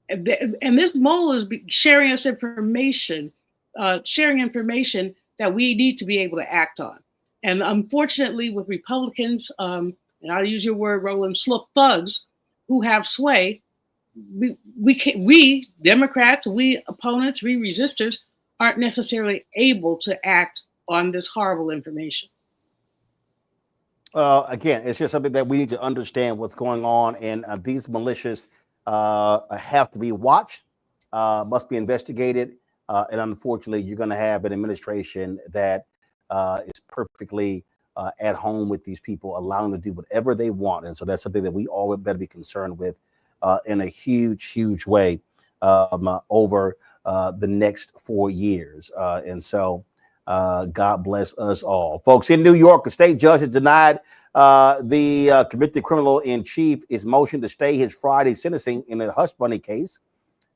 [SPEAKER 3] And this mole is sharing us information, that we need to be able to act on. And unfortunately, with Republicans, and I'll use your word, Roland, thugs who have sway, we Democrats, we opponents, we resistors aren't necessarily able to act on this horrible information.
[SPEAKER 1] Again, it's just something that we need to understand what's going on, and these militias have to be watched, must be investigated, and unfortunately, you're going to have an administration that is perfectly at home with these people, allowing them to do whatever they want, and so that's something that we all better be concerned with in a huge way over the next 4 years, and so God bless us all, folks. In New York, a state judge has denied the convicted criminal in chief his motion to stay his Friday sentencing in the Hush Money case.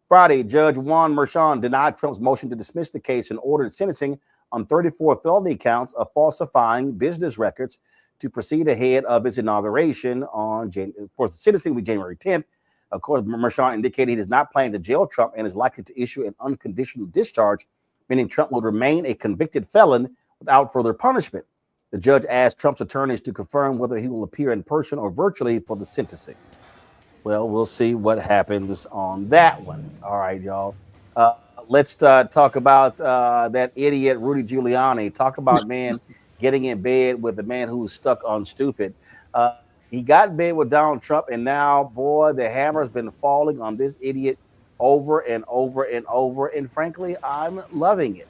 [SPEAKER 1] Friday, Judge Juan Merchan denied Trump's motion to dismiss the case and ordered sentencing on 34 felony counts of falsifying business records to proceed ahead of his inauguration on of course, the sentencing will be January 10th. Of course, Merchan indicated he does not plan to jail Trump and is likely to issue an unconditional discharge, meaning Trump will remain a convicted felon without further punishment. The judge asked Trump's attorneys to confirm whether he will appear in person or virtually for the sentencing. Well, we'll see what happens on that one. All right, y'all. Let's talk about that idiot Rudy Giuliani. Talk about man getting in bed with the man who's stuck on stupid. He got in bed with Donald Trump, and now, boy, the hammer's been falling on this idiot over and over and over. And frankly, I'm loving it.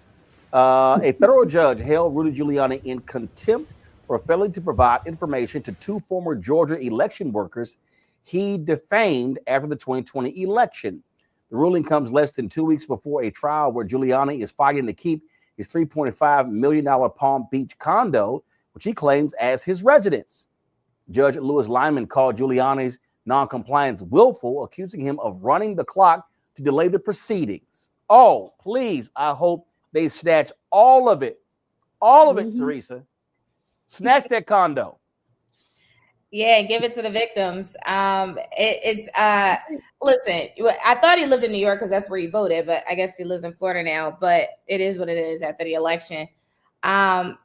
[SPEAKER 1] A federal judge held Rudy Giuliani in contempt for failing to provide information to two former Georgia election workers he defamed after the 2020 election. The ruling comes less than 2 weeks before a trial where Giuliani is fighting to keep his $3.5 million Palm Beach condo, which he claims as his residence. Judge Louis Lyman called Giuliani's noncompliance willful, accusing him of running the clock to delay the proceedings. Oh, please, I hope they snatch all of it. All of it, Teresa. Snatch that condo.
[SPEAKER 5] Yeah, give it to the victims. Listen, I thought he lived in New York because that's where he voted, but I guess he lives in Florida now. But it is what it is after the election. I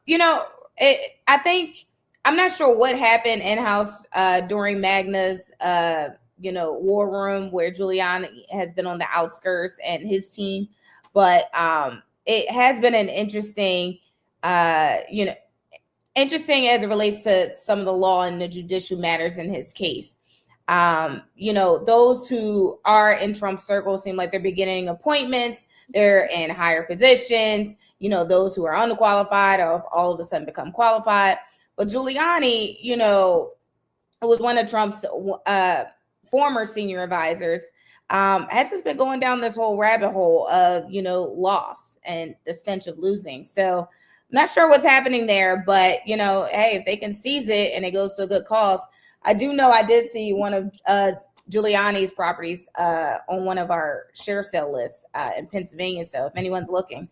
[SPEAKER 5] think I'm not sure what happened in-house during Magna's war room where Giuliani has been on the outskirts and his team, but it has been an interesting as it relates to some of the law and the judicial matters in his case. Those who are in Trump's circle seem like they're beginning appointments. They're in higher positions. Those who are unqualified or all of a sudden become qualified. But Giuliani, was one of Trump's former senior advisors, has just been going down this whole rabbit hole of, loss and the stench of losing. So not sure what's happening there, but, hey, if they can seize it and it goes to a good cause. I do know I did see one of Giuliani's properties on one of our share sale lists in Pennsylvania. So if anyone's looking,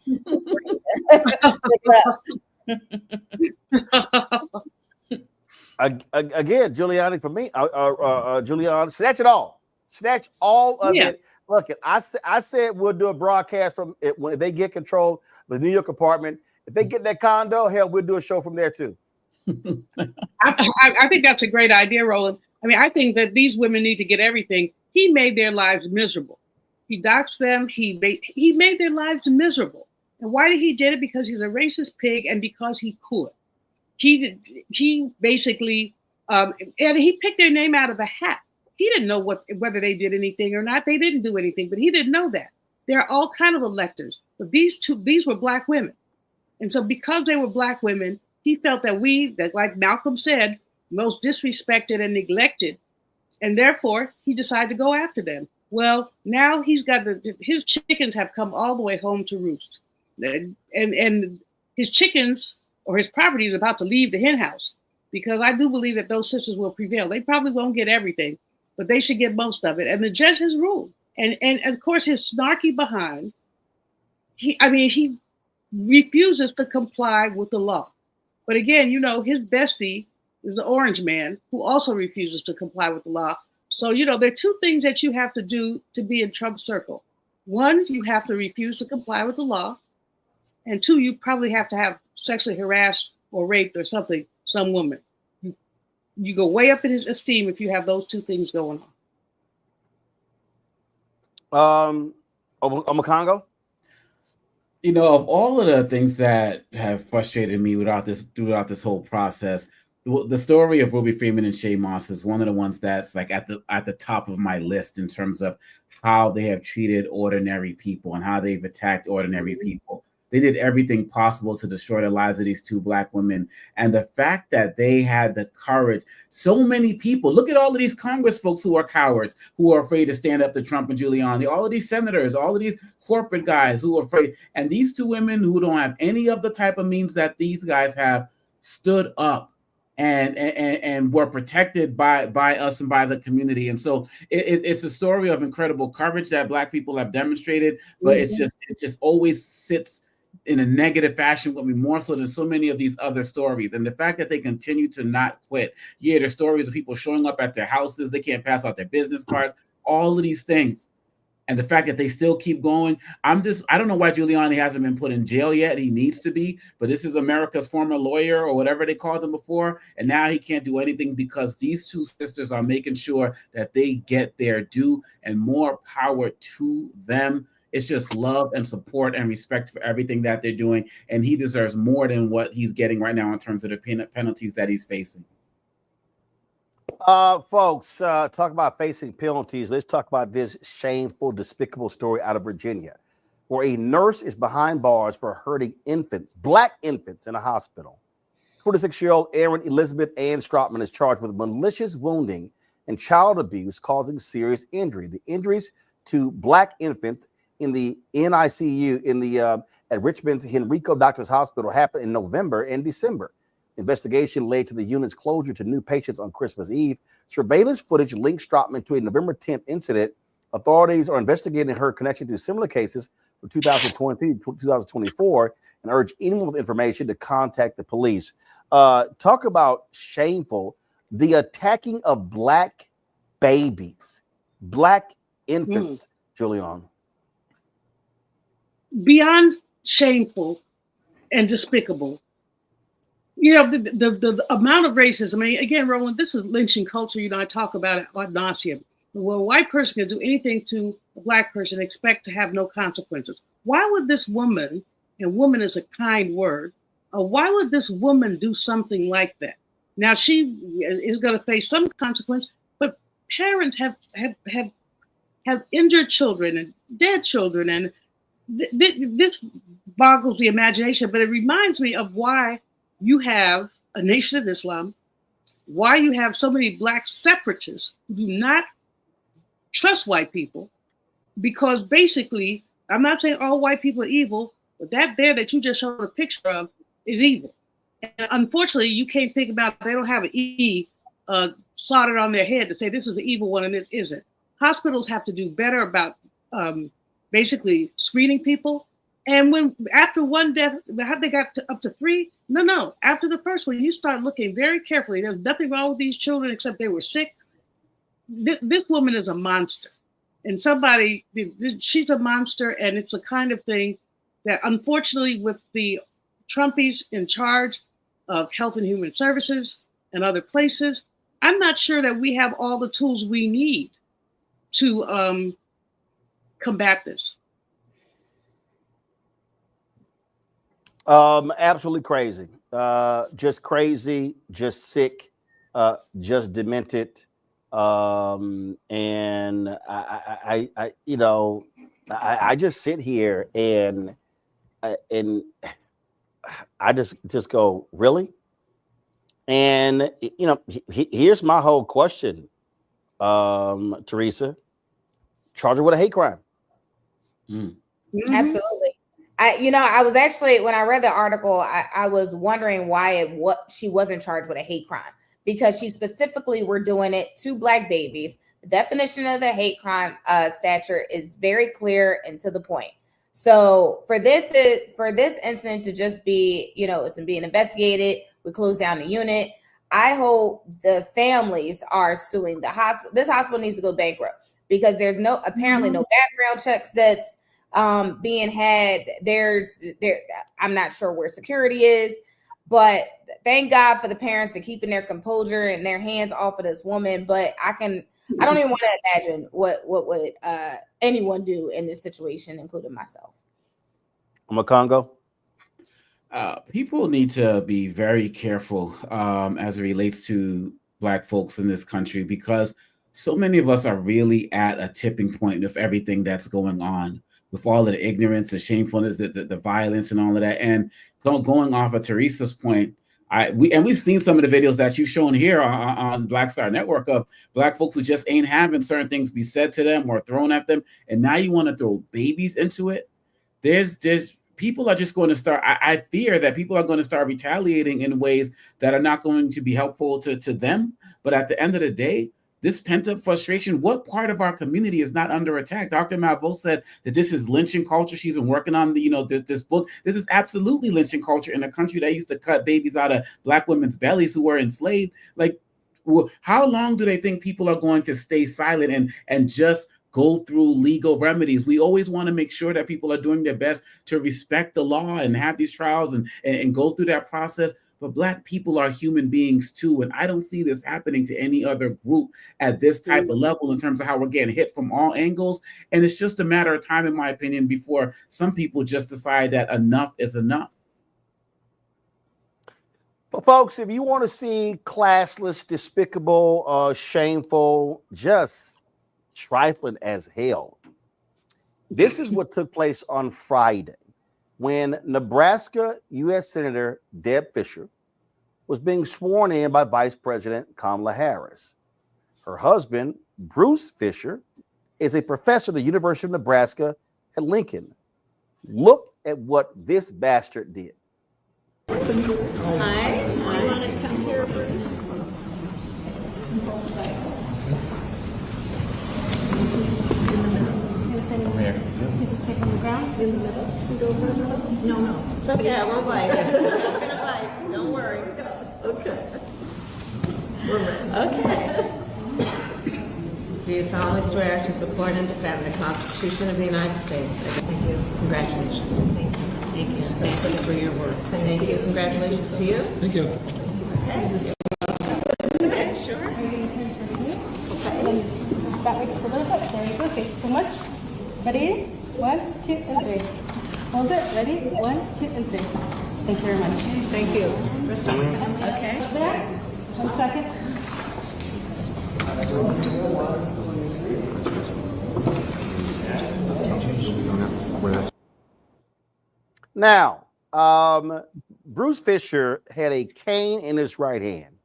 [SPEAKER 1] Again, Giuliani for me, Giuliani, snatch it all. Snatch all of it. Look, I said we'll do a broadcast from it when they get control of the New York apartment. If they get that condo, hell, we'll do a show from there too.
[SPEAKER 3] I think that's a great idea, Roland. I mean, I think that these women need to get everything. He made their lives miserable. He doxed them. He made their lives miserable. And why did he do it? Because he's a racist pig and because he could. He basically, and he picked their name out of a hat. He didn't know whether they did anything or not. They didn't do anything, but he didn't know that. There are all kinds of electors, but these were Black women. And so because they were Black women, he felt that like Malcolm said, most disrespected and neglected. And therefore, he decided to go after them. Well, now he's got his chickens have come all the way home to roost. And his chickens or his property is about to leave the hen house because I do believe that those sisters will prevail. They probably won't get everything, but they should get most of it. And the judge has ruled. And of course, his snarky behind, he refuses to comply with the law. But again, his bestie is the orange man who also refuses to comply with the law. So, there are two things that you have to do to be in Trump's circle. One, you have to refuse to comply with the law. And two, you probably have to have sexually harassed or raped or something, some woman. You go way up in his esteem if you have those two things going
[SPEAKER 1] on. Congo?
[SPEAKER 4] Of all of the things that have frustrated me throughout this whole process, the story of Ruby Freeman and Shay Moss is one of the ones that's like at the top of my list in terms of how they have treated ordinary people and how they've attacked ordinary people. They did everything possible to destroy the lives of these two Black women. And the fact that they had the courage, so many people, look at all of these Congress folks who are cowards, who are afraid to stand up to Trump and Giuliani, all of these senators, all of these corporate guys who are afraid. And these two women who don't have any of the type of means that these guys have stood up and were protected by us and by the community. And so it's a story of incredible courage that Black people have demonstrated, but it just always sits in a negative fashion with me more so than so many of these other stories. And the fact that they continue to not quit. Yeah, there's stories of people showing up at their houses. They can't pass out their business cards, all of these things. And the fact that they still keep going. I don't know why Giuliani hasn't been put in jail yet. He needs to be, but this is America's former lawyer or whatever they called him before. And now he can't do anything because these two sisters are making sure that they get their due, and more power to them. It's just love and support and respect for everything that they're doing. And he deserves more than what he's getting right now in terms of the penalties that he's facing.
[SPEAKER 1] Folks, talk about facing penalties. Let's talk about this shameful, despicable story out of Virginia. where a nurse is behind bars for hurting infants, black infants, in a hospital. 26-year-old Erin Elizabeth Ann Stroutman is charged with malicious wounding and child abuse causing serious injury. The injuries to black infants in the NICU at Richmond's Henrico Doctors Hospital happened in November and December. Investigation led to the unit's closure to new patients on Christmas Eve. Surveillance footage linked Stroutman to a November 10th incident. Authorities are investigating her connection to similar cases from 2023 to 2024 and urge anyone with information to contact the police. Talk about shameful. The attacking of black babies, black infants, Julian.
[SPEAKER 3] Beyond shameful and despicable. You know, the amount of racism. I mean, again, Roland, this is lynching culture. You know, I talk about it ad nauseum. Well, a white person can do anything to a black person and expect to have no consequences. Why would this woman, and woman is a kind word, why would this woman do something like that? Now, she is going to face some consequence, but parents have injured children and dead children, and this boggles the imagination, but it reminds me of why you have a Nation of Islam, why you have so many black separatists who do not trust white people, because basically, I'm not saying all white people are evil, but that bear that you just showed a picture of is evil. And unfortunately, you can't think about, they don't have an E soldered on their head to say this is the evil one and it isn't. Hospitals have to do better about basically screening people. And when after one death, they got up to 3? No. After the first one, you start looking very carefully. There's nothing wrong with these children except they were sick. This woman is a monster. And she's a monster. And it's the kind of thing that, unfortunately, with the Trumpies in charge of Health and Human Services and other places, I'm not sure that we have all the tools we need to combat this.
[SPEAKER 1] Absolutely crazy. Just crazy, just sick, just demented. And I just sit here and I just go, really? And here's my whole question, Teresa. Charge her with a hate crime.
[SPEAKER 5] Absolutely. I was actually, when I read the article, I was wondering why she wasn't charged with a hate crime, because she specifically were doing it to black babies. The definition of the hate crime statute is very clear and to the point. So for this incident to just be, it's being investigated, we close down the unit. I hope the families are suing the hospital. This hospital needs to go bankrupt because there's apparently no background checks that's being had. I'm not sure where security is, but thank God for the parents to keeping their composure and their hands off of this woman. But I don't even want to imagine what would anyone do in this situation, including myself.
[SPEAKER 1] Congo.
[SPEAKER 4] People need to be very careful as it relates to black folks in this country, because so many of us are really at a tipping point with everything that's going on, with all of the ignorance, the shamefulness, the violence, and all of that. And going off of Teresa's point, we've seen some of the videos that you've shown here on Black Star Network of black folks who just ain't having certain things be said to them or thrown at them, and now you want to throw babies into it. There's people are just going to start. I fear that people are going to start retaliating in ways that are not going to be helpful to them. But at the end of the day, this pent-up frustration, what part of our community is not under attack? Dr. Malvo said that this is lynching culture. She's been working on this book. This is absolutely lynching culture in a country that used to cut babies out of black women's bellies who were enslaved. Like, how long do they think people are going to stay silent and just go through legal remedies? We always want to make sure that people are doing their best to respect the law and have these trials and go through that process. But black people are human beings too. And I don't see this happening to any other group at this type of level in terms of how we're getting hit from all angles. And it's just a matter of time, in my opinion, before some people just decide that enough is enough.
[SPEAKER 1] Well, folks, if you want to see classless, despicable, shameful, just trifling as hell, This is what took place on Friday when Nebraska U.S. Senator Deb Fischer was being sworn in by Vice President Kamala Harris. Her husband, Bruce Fisher, is a professor at the University of Nebraska at Lincoln. Look at what this bastard did.
[SPEAKER 6] Hi. Do you want to come here, Bruce? Is it pick on the ground? In the middle? Scoot over a little? No. It's okay, I won't bite. I'm not going to bite. Don't worry. Okay. Okay.
[SPEAKER 12] Do you solemnly swear to support and defend the Constitution of the United States? Thank you. Congratulations.
[SPEAKER 6] Thank you. Thank you.
[SPEAKER 12] Thank you for your work. Thank you. Congratulations to you.
[SPEAKER 7] Thank you.
[SPEAKER 12] Okay. Okay, sure.
[SPEAKER 6] Okay. That way just a little bit. There you go. Thank you so much. Ready? 1, 2, and 3. Hold it. Ready? 1, 2, and 3. Thank you very much.
[SPEAKER 12] Thank you. Okay.
[SPEAKER 6] Over there. 1 second.
[SPEAKER 1] Now, Bruce Fisher had a cane in his right hand.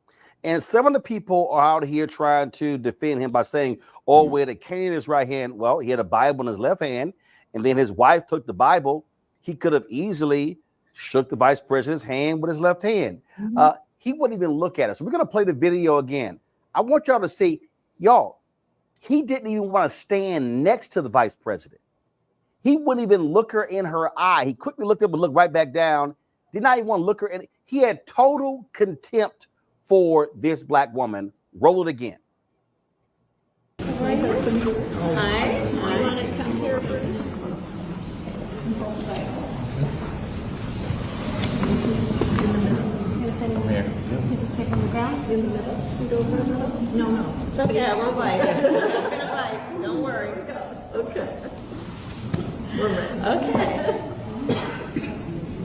[SPEAKER 1] And some of the people are out here trying to defend him by saying, oh, with a cane in his right hand, well, he had a Bible in his left hand, and then his wife took the Bible. He could have easily shook the vice president's hand with his left hand. He wouldn't even look at us. So we're going to play the video again. I want y'all to see, y'all, he didn't even want to stand next to the vice president. He wouldn't even look her in her eye. He quickly looked up and looked right back down. Did not even want to look her in. He had total contempt for this black woman. Roll it again.
[SPEAKER 6] Hi. Do you want to come here, Bruce? Is it pick on the ground? In the middle? Scoot over a little? No.
[SPEAKER 12] It's okay, I won't bite. I'm not going to bite. Don't worry.
[SPEAKER 6] Okay.
[SPEAKER 12] Okay.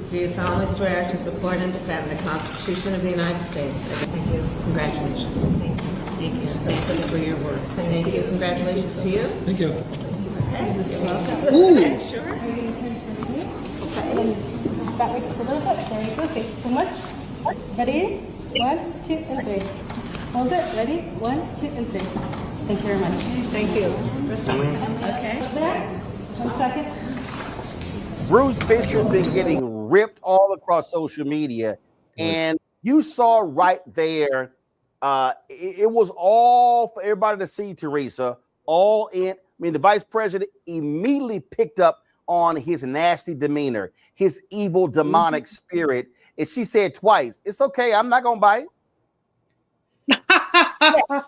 [SPEAKER 12] Do you solemnly swear to support and defend the Constitution of the United States? Thank you. Congratulations.
[SPEAKER 6] Thank you. Thank you.
[SPEAKER 12] Thank you for your work. Thank you. Congratulations to you.
[SPEAKER 7] Thank you.
[SPEAKER 12] Okay. Welcome. Okay, sure.
[SPEAKER 6] Okay. That way just a little bit. There you go. Thank you so much. Ready? 1, 2, and 3. Hold it. Ready? 1, 2, and 3. Thank you very much.
[SPEAKER 12] Thank you. Okay.
[SPEAKER 6] Over there. 1 second.
[SPEAKER 1] Bruce Fisher's been getting ripped all across social media, and you saw right there, it was all for everybody to see, Teresa, all in. I mean, the vice president immediately picked up on his nasty demeanor, his evil demonic spirit, and she said twice, "It's okay, I'm not gonna bite."
[SPEAKER 5] I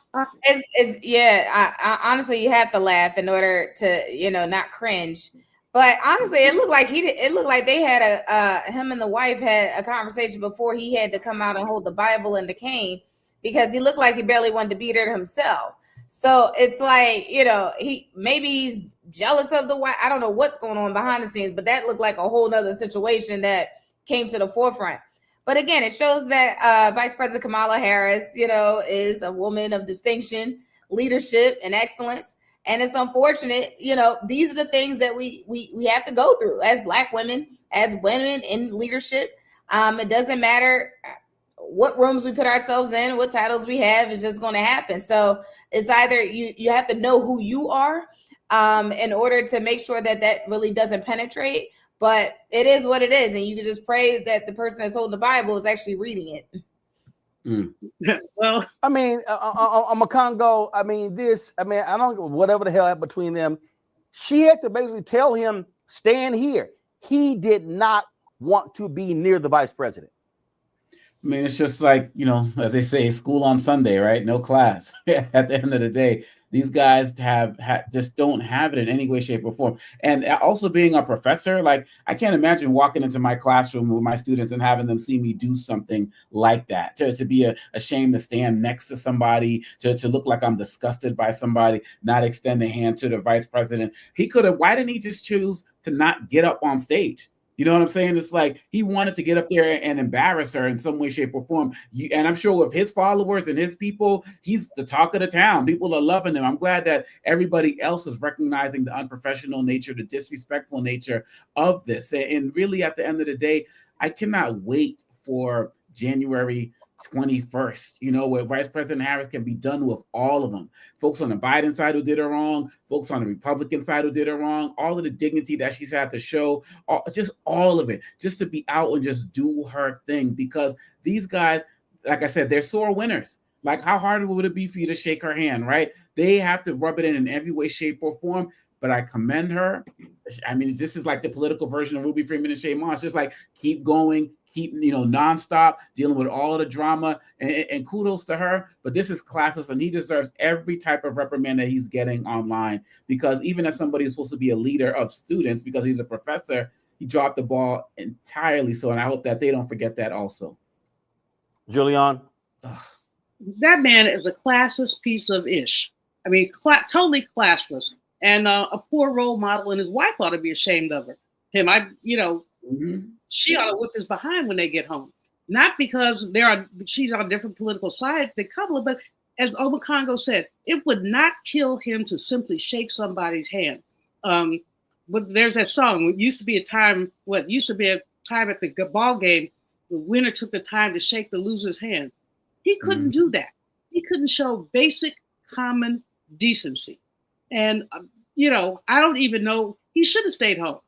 [SPEAKER 5] honestly, you have to laugh in order to, not cringe. But honestly, it looked like they had him and the wife had a conversation before he had to come out and hold the Bible and the cane, because he looked like he barely wanted to beat her himself. So it's like, he's jealous of the wife. I don't know what's going on behind the scenes, but that looked like a whole nother situation that came to the forefront. But again, it shows that Vice President Kamala Harris, is a woman of distinction, leadership, and excellence. And it's unfortunate, these are the things that we have to go through as Black women, as women in leadership. It doesn't matter what rooms we put ourselves in, what titles we have, it's just going to happen. So it's either you have to know who you are in order to make sure that really doesn't penetrate. But it is what it is. And you can just pray that the person that's holding the Bible is actually reading it.
[SPEAKER 3] Well,
[SPEAKER 1] I mean, I'm a Congo. I don't know whatever the hell happened between them. She had to basically tell him, stand here. He did not want to be near the vice president.
[SPEAKER 4] I mean, it's just like, as they say, school on Sunday, right? No class. At the end of the day, these guys just don't have it in any way, shape, or form. And also being a professor, like, I can't imagine walking into my classroom with my students and having them see me do something like that, to be ashamed to stand next to somebody, to look like I'm disgusted by somebody, not extend a hand to the vice president. Why didn't he just choose to not get up on stage? You know what I'm saying? It's like he wanted to get up there and embarrass her in some way, shape, or form. And I'm sure with his followers and his people, he's the talk of the town. People are loving him. I'm glad that everybody else is recognizing the unprofessional nature, the disrespectful nature of this. And really, at the end of the day, I cannot wait for January 21st, where Vice President Harris can be done with all of them. Folks on the Biden side who did her wrong, folks on the Republican side who did her wrong, all of the dignity that she's had to show, just all of it, just to be out and just do her thing. Because these guys, like I said, they're sore winners. Like, how hard would it be for you to shake her hand, right? They have to rub it in every way, shape, or form. But I commend her. I mean, this is like the political version of Ruby Freeman and Shay Moss. Just like keep going, keep nonstop, dealing with all of the drama, and kudos to her. But this is classist, and he deserves every type of reprimand that he's getting online, because even as somebody who's supposed to be a leader of students, because he's a professor, he dropped the ball entirely. So, and I hope that they don't forget that also.
[SPEAKER 1] Giuliani?
[SPEAKER 3] That man is a classist piece of ish. I mean, totally classless, and a poor role model, and his wife ought to be ashamed of him. She ought to whip his behind when they get home. Not because she's on different political sides, they couple, but as Obakongo said, it would not kill him to simply shake somebody's hand. But there's that song. It used to be a time at the ball game, the winner took the time to shake the loser's hand. He couldn't do that. He couldn't show basic common decency. And, I don't even know. He should have stayed home.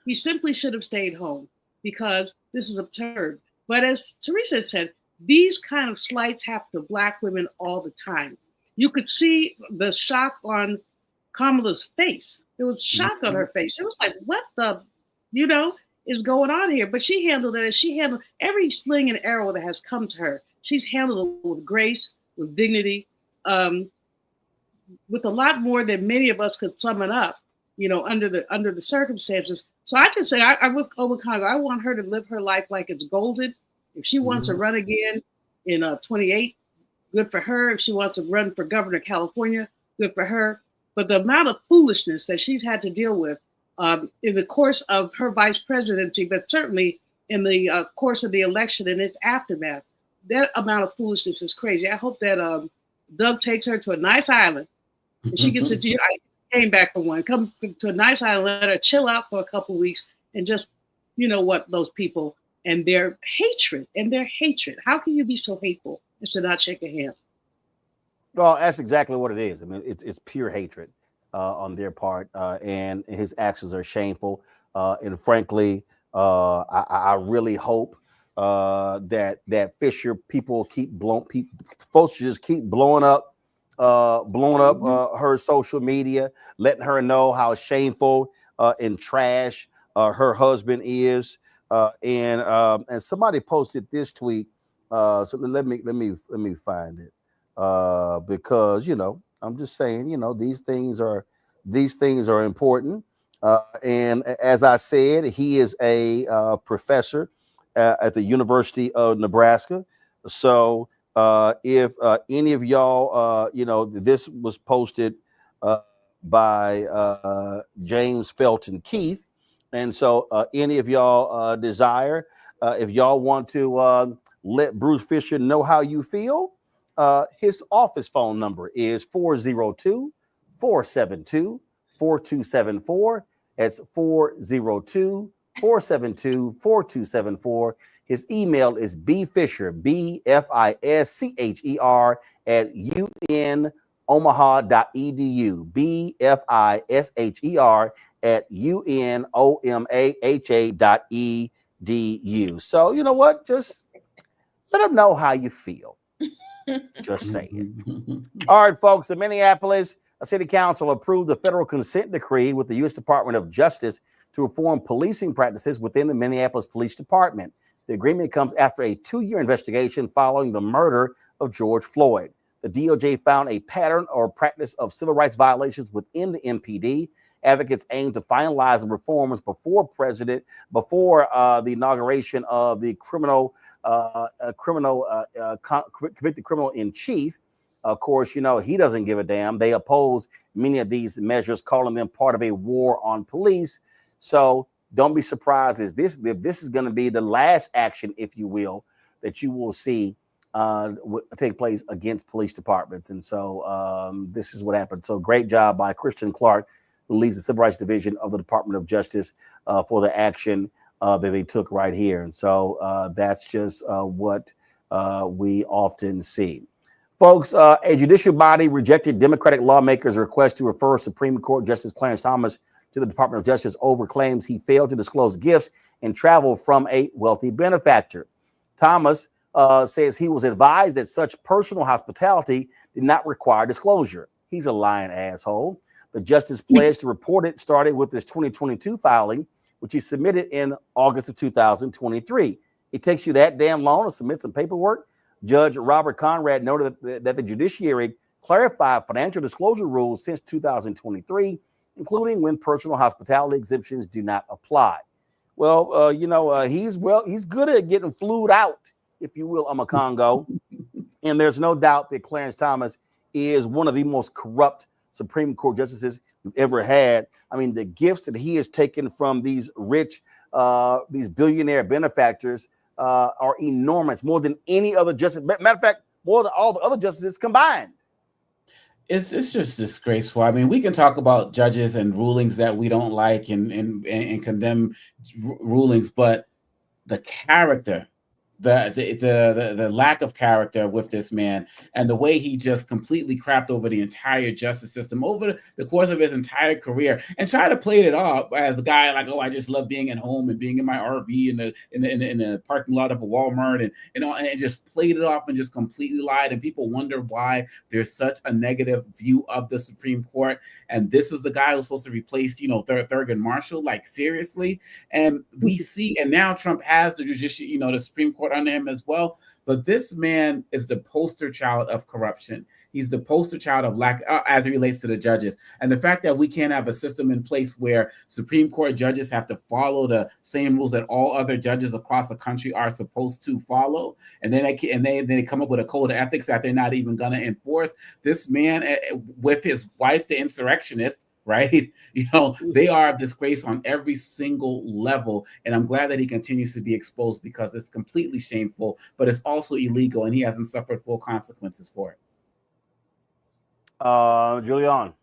[SPEAKER 3] He simply should have stayed home, because this is absurd. But as Teresa said, these kind of slights happen to Black women all the time. You could see the shock on Kamala's face. There was shock on her face. It was like, what the, is going on here? But she handled it as she handled every sling and arrow that has come to her. She's handled it with grace, with dignity, with a lot more than many of us could sum it up, under the circumstances. So I just say, I with Obakongo, I want her to live her life like it's golden. If she wants to run again in 28, good for her. If she wants to run for governor of California, good for her. But the amount of foolishness that she's had to deal with in the course of her vice presidency, but certainly in the course of the election and its aftermath, that amount of foolishness is crazy. I hope that Doug takes her to a nice island and she gets to. I came back from one. Come to a nice island, let her chill out for a couple of weeks, and just, those people and their hatred. How can you be so hateful as to not shake a hand?
[SPEAKER 1] Well, that's exactly what it is. I mean, it's pure hatred on their part, and his actions are shameful. And frankly, I really hope that Fisher folks just keep blowing up her social media, letting her know how shameful and trash her husband is. And somebody posted this tweet. So let me find it. Because I'm just saying, these things are important. And as I said, he is a professor at the University of Nebraska. So if any of y'all, this was posted by James Felton Keith, and so any of y'all desire, if y'all want to let Bruce Fisher know how you feel, his office phone number is 402-472-4274. That's 402-472-4274. His email is bfischer, BFISCHER @unomaha.edu, BFISHER @unomaha.edu. So you know what? Just let them know how you feel. Just saying. All right, folks. The Minneapolis City Council approved the federal consent decree with the U.S. Department of Justice to reform policing practices within the Minneapolis Police Department. The agreement comes after a 2-year investigation following the murder of George Floyd. The DOJ found a pattern or practice of civil rights violations within the MPD. Advocates aim to finalize the reforms before the inauguration of the convicted criminal in chief. Of course, he doesn't give a damn. They oppose many of these measures, calling them part of a war on police. So don't be surprised if this is going to be the last action, if you will, that you will see take place against police departments. And so this is what happened. So great job by Christian Clark, who leads the Civil Rights Division of the Department of Justice, for the action that they took right here. And so that's just what we often see. Folks, a judicial body rejected Democratic lawmakers' request to refer Supreme Court Justice Clarence Thomas to the Department of Justice over claims he failed to disclose gifts and travel from a wealthy benefactor. Thomas says he was advised that such personal hospitality did not require disclosure. He's a lying asshole. The justice pledged to report it started with his 2022 filing, which he submitted in August of 2023. It takes you that damn long to submit some paperwork? Judge Robert Conrad noted that the judiciary clarified financial disclosure rules since 2023, including when personal hospitality exemptions do not apply. Well, he's good at getting flued out, if you will, Congo. And there's no doubt that Clarence Thomas is one of the most corrupt Supreme Court justices we've ever had. I mean, the gifts that he has taken from these rich, these billionaire benefactors are enormous, more than any other justice. Matter of fact, more than all the other justices combined.
[SPEAKER 4] It's just disgraceful. I mean, we can talk about judges and rulings that we don't like and condemn rulings, but the character, the lack of character with this man, and the way he just completely crapped over the entire justice system over the course of his entire career, and tried to play it off as the guy like, oh, I just love being at home and being in my RV in the parking lot of a Walmart, and just played it off and just completely lied. And people wonder why there's such a negative view of the Supreme Court. And this was the guy who was supposed to replace, Thurgood Marshall, like seriously. And we see, and now Trump has the judiciary, the Supreme Court under him as well. But this man is the poster child of corruption. He's the poster child of lack as it relates to the judges. And the fact that we can't have a system in place where Supreme Court judges have to follow the same rules that all other judges across the country are supposed to follow, and then they come up with a code of ethics that they're not even going to enforce. This man, with his wife, the insurrectionist, right? They are a disgrace on every single level. And I'm glad that he continues to be exposed, because it's completely shameful, but it's also illegal, and he hasn't suffered full consequences for it.
[SPEAKER 1] Giuliani.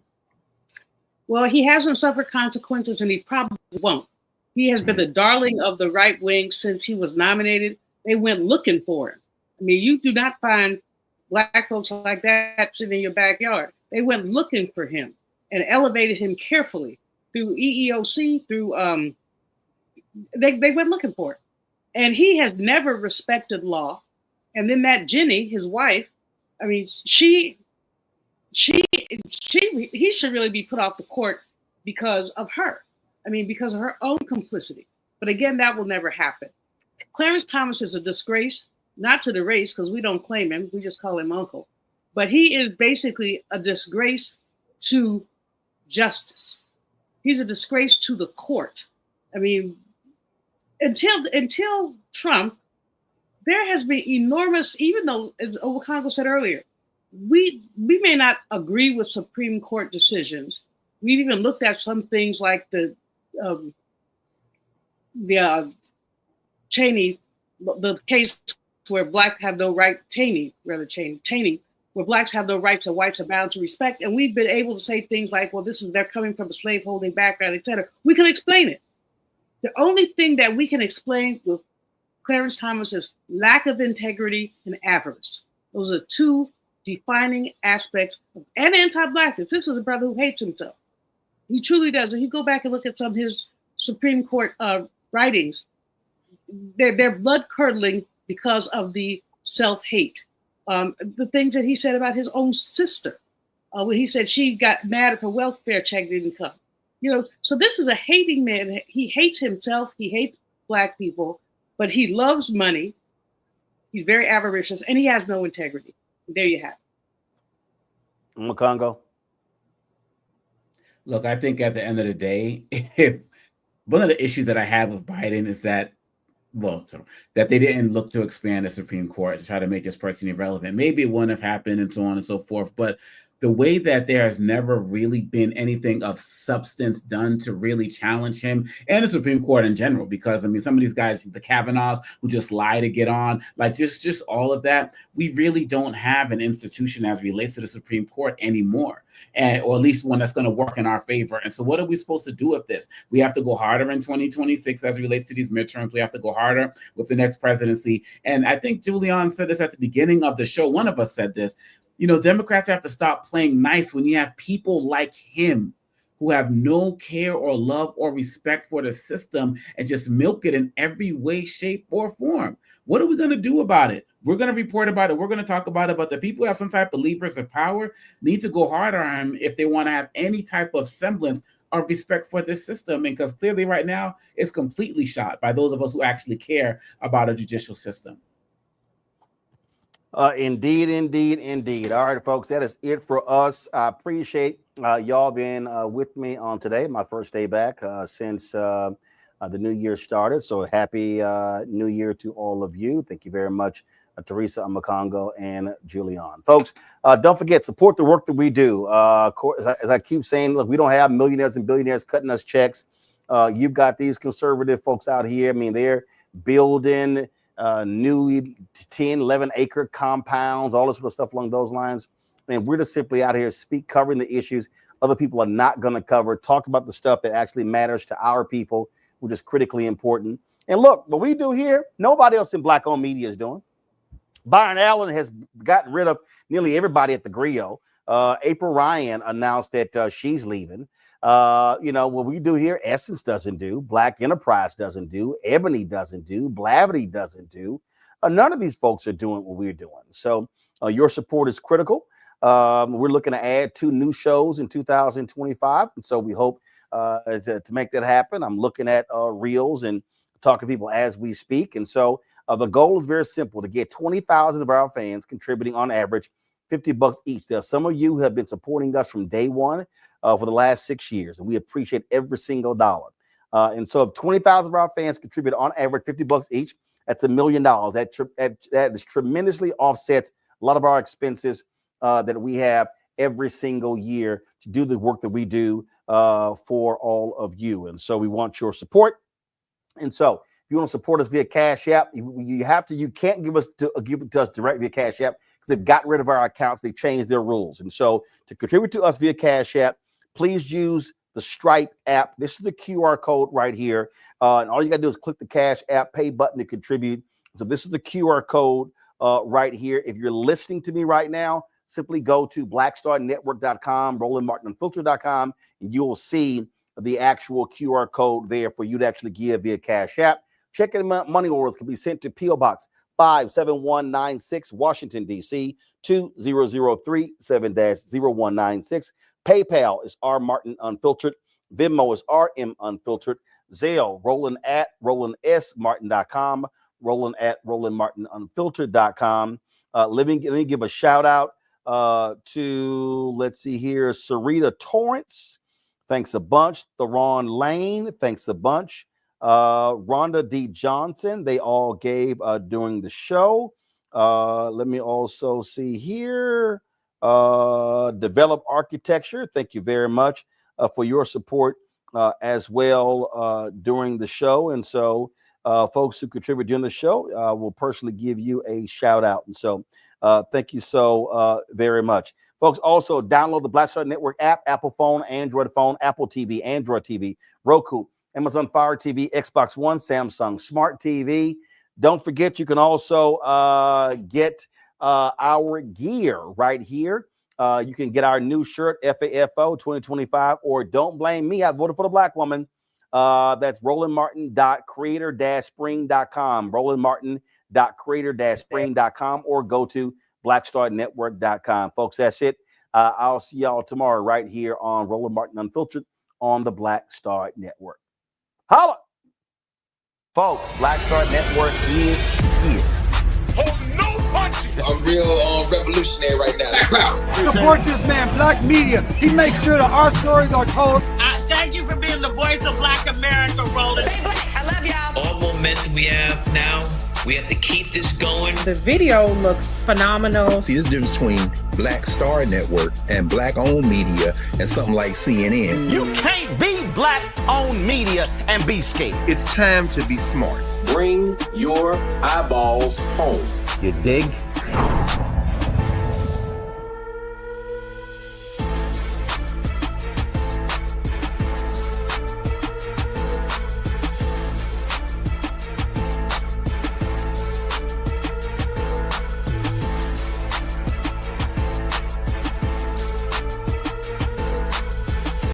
[SPEAKER 3] Well, he hasn't suffered consequences, and he probably won't. He has been the darling of the right wing since he was nominated. They went looking for him. I mean, you do not find black folks like that sitting in your backyard. They went looking for him and elevated him carefully through EEOC, through they went looking for it. And he has never respected law. And then that Jenny, his wife, I mean, he should really be put off the court because of her. I mean, because of her own complicity. But again, that will never happen. Clarence Thomas is a disgrace, not to the race, because we don't claim him. We just call him Uncle. But he is basically a disgrace to justice. He's a disgrace to the court. I mean, until Trump, there has been enormous, even though, as Congo said earlier, we may not agree with Supreme Court decisions. We've even looked at some things like the Cheney, the case where blacks have no right, Taney, where blacks have no rights and whites are bound to respect. And we've been able to say things like, well, they're coming from a slaveholding background, et cetera. We can explain it. The only thing that we can explain with Clarence Thomas is lack of integrity and avarice. Those are two defining aspects and anti-blackness. This is a brother who hates himself. He truly does. If you go back and look at some of his Supreme Court writings, they're blood-curdling because of the self-hate. The things that he said about his own sister, when he said she got mad if her welfare check didn't come. So this is a hating man. He hates himself. He hates black people, but he loves money. He's very avaricious, and he has no integrity. There you have
[SPEAKER 1] it. Congo.
[SPEAKER 4] Look, I think at the end of the day, one of the issues that I have with Biden is that they didn't look to expand the Supreme Court to try to make this person irrelevant. Maybe it wouldn't have happened and so on and so forth. But the way that there has never really been anything of substance done to really challenge him and the Supreme Court in general, because I mean, some of these guys, the Kavanaughs who just lie to get on, like just all of that, we really don't have an institution as relates to the Supreme Court anymore, or at least one that's going to work in our favor. And so what are we supposed to do with this? We have to go harder in 2026 as it relates to these midterms. We have to go harder with the next presidency. And I think Giuliani said this at the beginning of the show. One of us said this. You know, Democrats have to stop playing nice when you have people like him who have no care or love or respect for the system and just milk it in every way, shape, or form. What are we going to do about it? We're going to report about it. We're going to talk about it. But the people who have some type of levers of power need to go harder on him if they want to have any type of semblance of respect for this system. And because clearly right now it's completely shot by those of us who actually care about a judicial system.
[SPEAKER 1] Indeed, indeed, indeed. All right, folks, that is it for us. I appreciate y'all being with me on today, my first day back since the new year started. So happy new year to all of you. Thank you very much, Teresa Amakongo and Giuliani. Folks, don't forget, support the work that we do. As I keep saying, look, we don't have millionaires and billionaires cutting us checks. You've got these conservative folks out here. I mean, they're building new 10, 11-acre compounds, all this sort of stuff along those lines. And we're just simply out here covering the issues other people are not going to cover, talk about the stuff that actually matters to our people, which is critically important. And look, what we do here, nobody else in Black-owned media is doing. Byron Allen has gotten rid of nearly everybody at the Griot. April Ryan announced that she's leaving. You know, what we do here, Essence doesn't do, Black Enterprise doesn't do, Ebony doesn't do, Blavity doesn't do. None of these folks are doing what we're doing. So your support is critical. We're looking to add 2 new shows in 2025. And so we hope to make that happen. I'm looking at reels and talking to people as we speak. And so the goal is very simple, to get 20,000 of our fans contributing on average $50 each. There are some of you who have been supporting us from day one for the last 6 years, and we appreciate every single dollar. And so if 20,000 of our fans contribute on average $50 each, that's $1 million. That is tremendously offsets a lot of our expenses that we have every single year to do the work that we do for all of you. And so we want your support. And so if you want to support us via Cash App, you can't give it to us direct via Cash App because they've gotten rid of our accounts. They changed their rules. And so to contribute to us via Cash App, please use the Stripe app. This is the QR code right here. And all you got to do is click the Cash App Pay button to contribute. So this is the QR code right here. If you're listening to me right now, simply go to blackstarnetwork.com, rolandmartinunfiltered.com, and you will see the actual QR code there for you to actually give via Cash App. Checking money orders can be sent to P.O. Box 57196, Washington, D.C. 20037-0196. PayPal is rmartinunfiltered. Venmo is rmunfiltered. Zelle, Roland at rolandsmartin.com. Roland at rolandmartinunfiltered.com. Let me give a shout out to, let's see here, Sarita Torrance. Thanks a bunch. Theron Lane. Thanks a bunch. Rhonda D. Johnson. They all gave during the show. Let me also see here. Develop Architecture. Thank you very much for your support as well during the show. And so folks who contribute during the show will personally give you a shout out. And so thank you so very much. Folks, also download the Black Star Network app, Apple phone, Android phone, Apple TV, Android TV, Roku, Amazon Fire TV, Xbox One, Samsung Smart TV. Don't forget, you can also get our gear right here. You can get our new shirt, FAFO 2025, or Don't Blame Me, I Voted for the Black Woman. That's rolandmartin.creator-spring.com, rolandmartin.creator-spring.com, or go to blackstarnetwork.com. Folks, that's it. I'll see y'all tomorrow right here on Roland Martin Unfiltered on the Black Star Network. Holla! Folks, Black Star Network is here.
[SPEAKER 7] Hold no punches. I'm real revolutionary right now. Black power.
[SPEAKER 10] Support this man, Black Media. He makes sure that our stories are told.
[SPEAKER 21] Thank you for being the voice of Black America, Roland.
[SPEAKER 24] Stay black. I love y'all. All momentum we have now
[SPEAKER 7] We have to keep this going.
[SPEAKER 11] The video looks phenomenal.
[SPEAKER 13] See, there's a difference between Black Star Network and Black-owned media and something like CNN.
[SPEAKER 1] You can't be Black-owned media and be scared.
[SPEAKER 13] It's time to be smart.
[SPEAKER 21] Bring your eyeballs home.
[SPEAKER 2] You dig?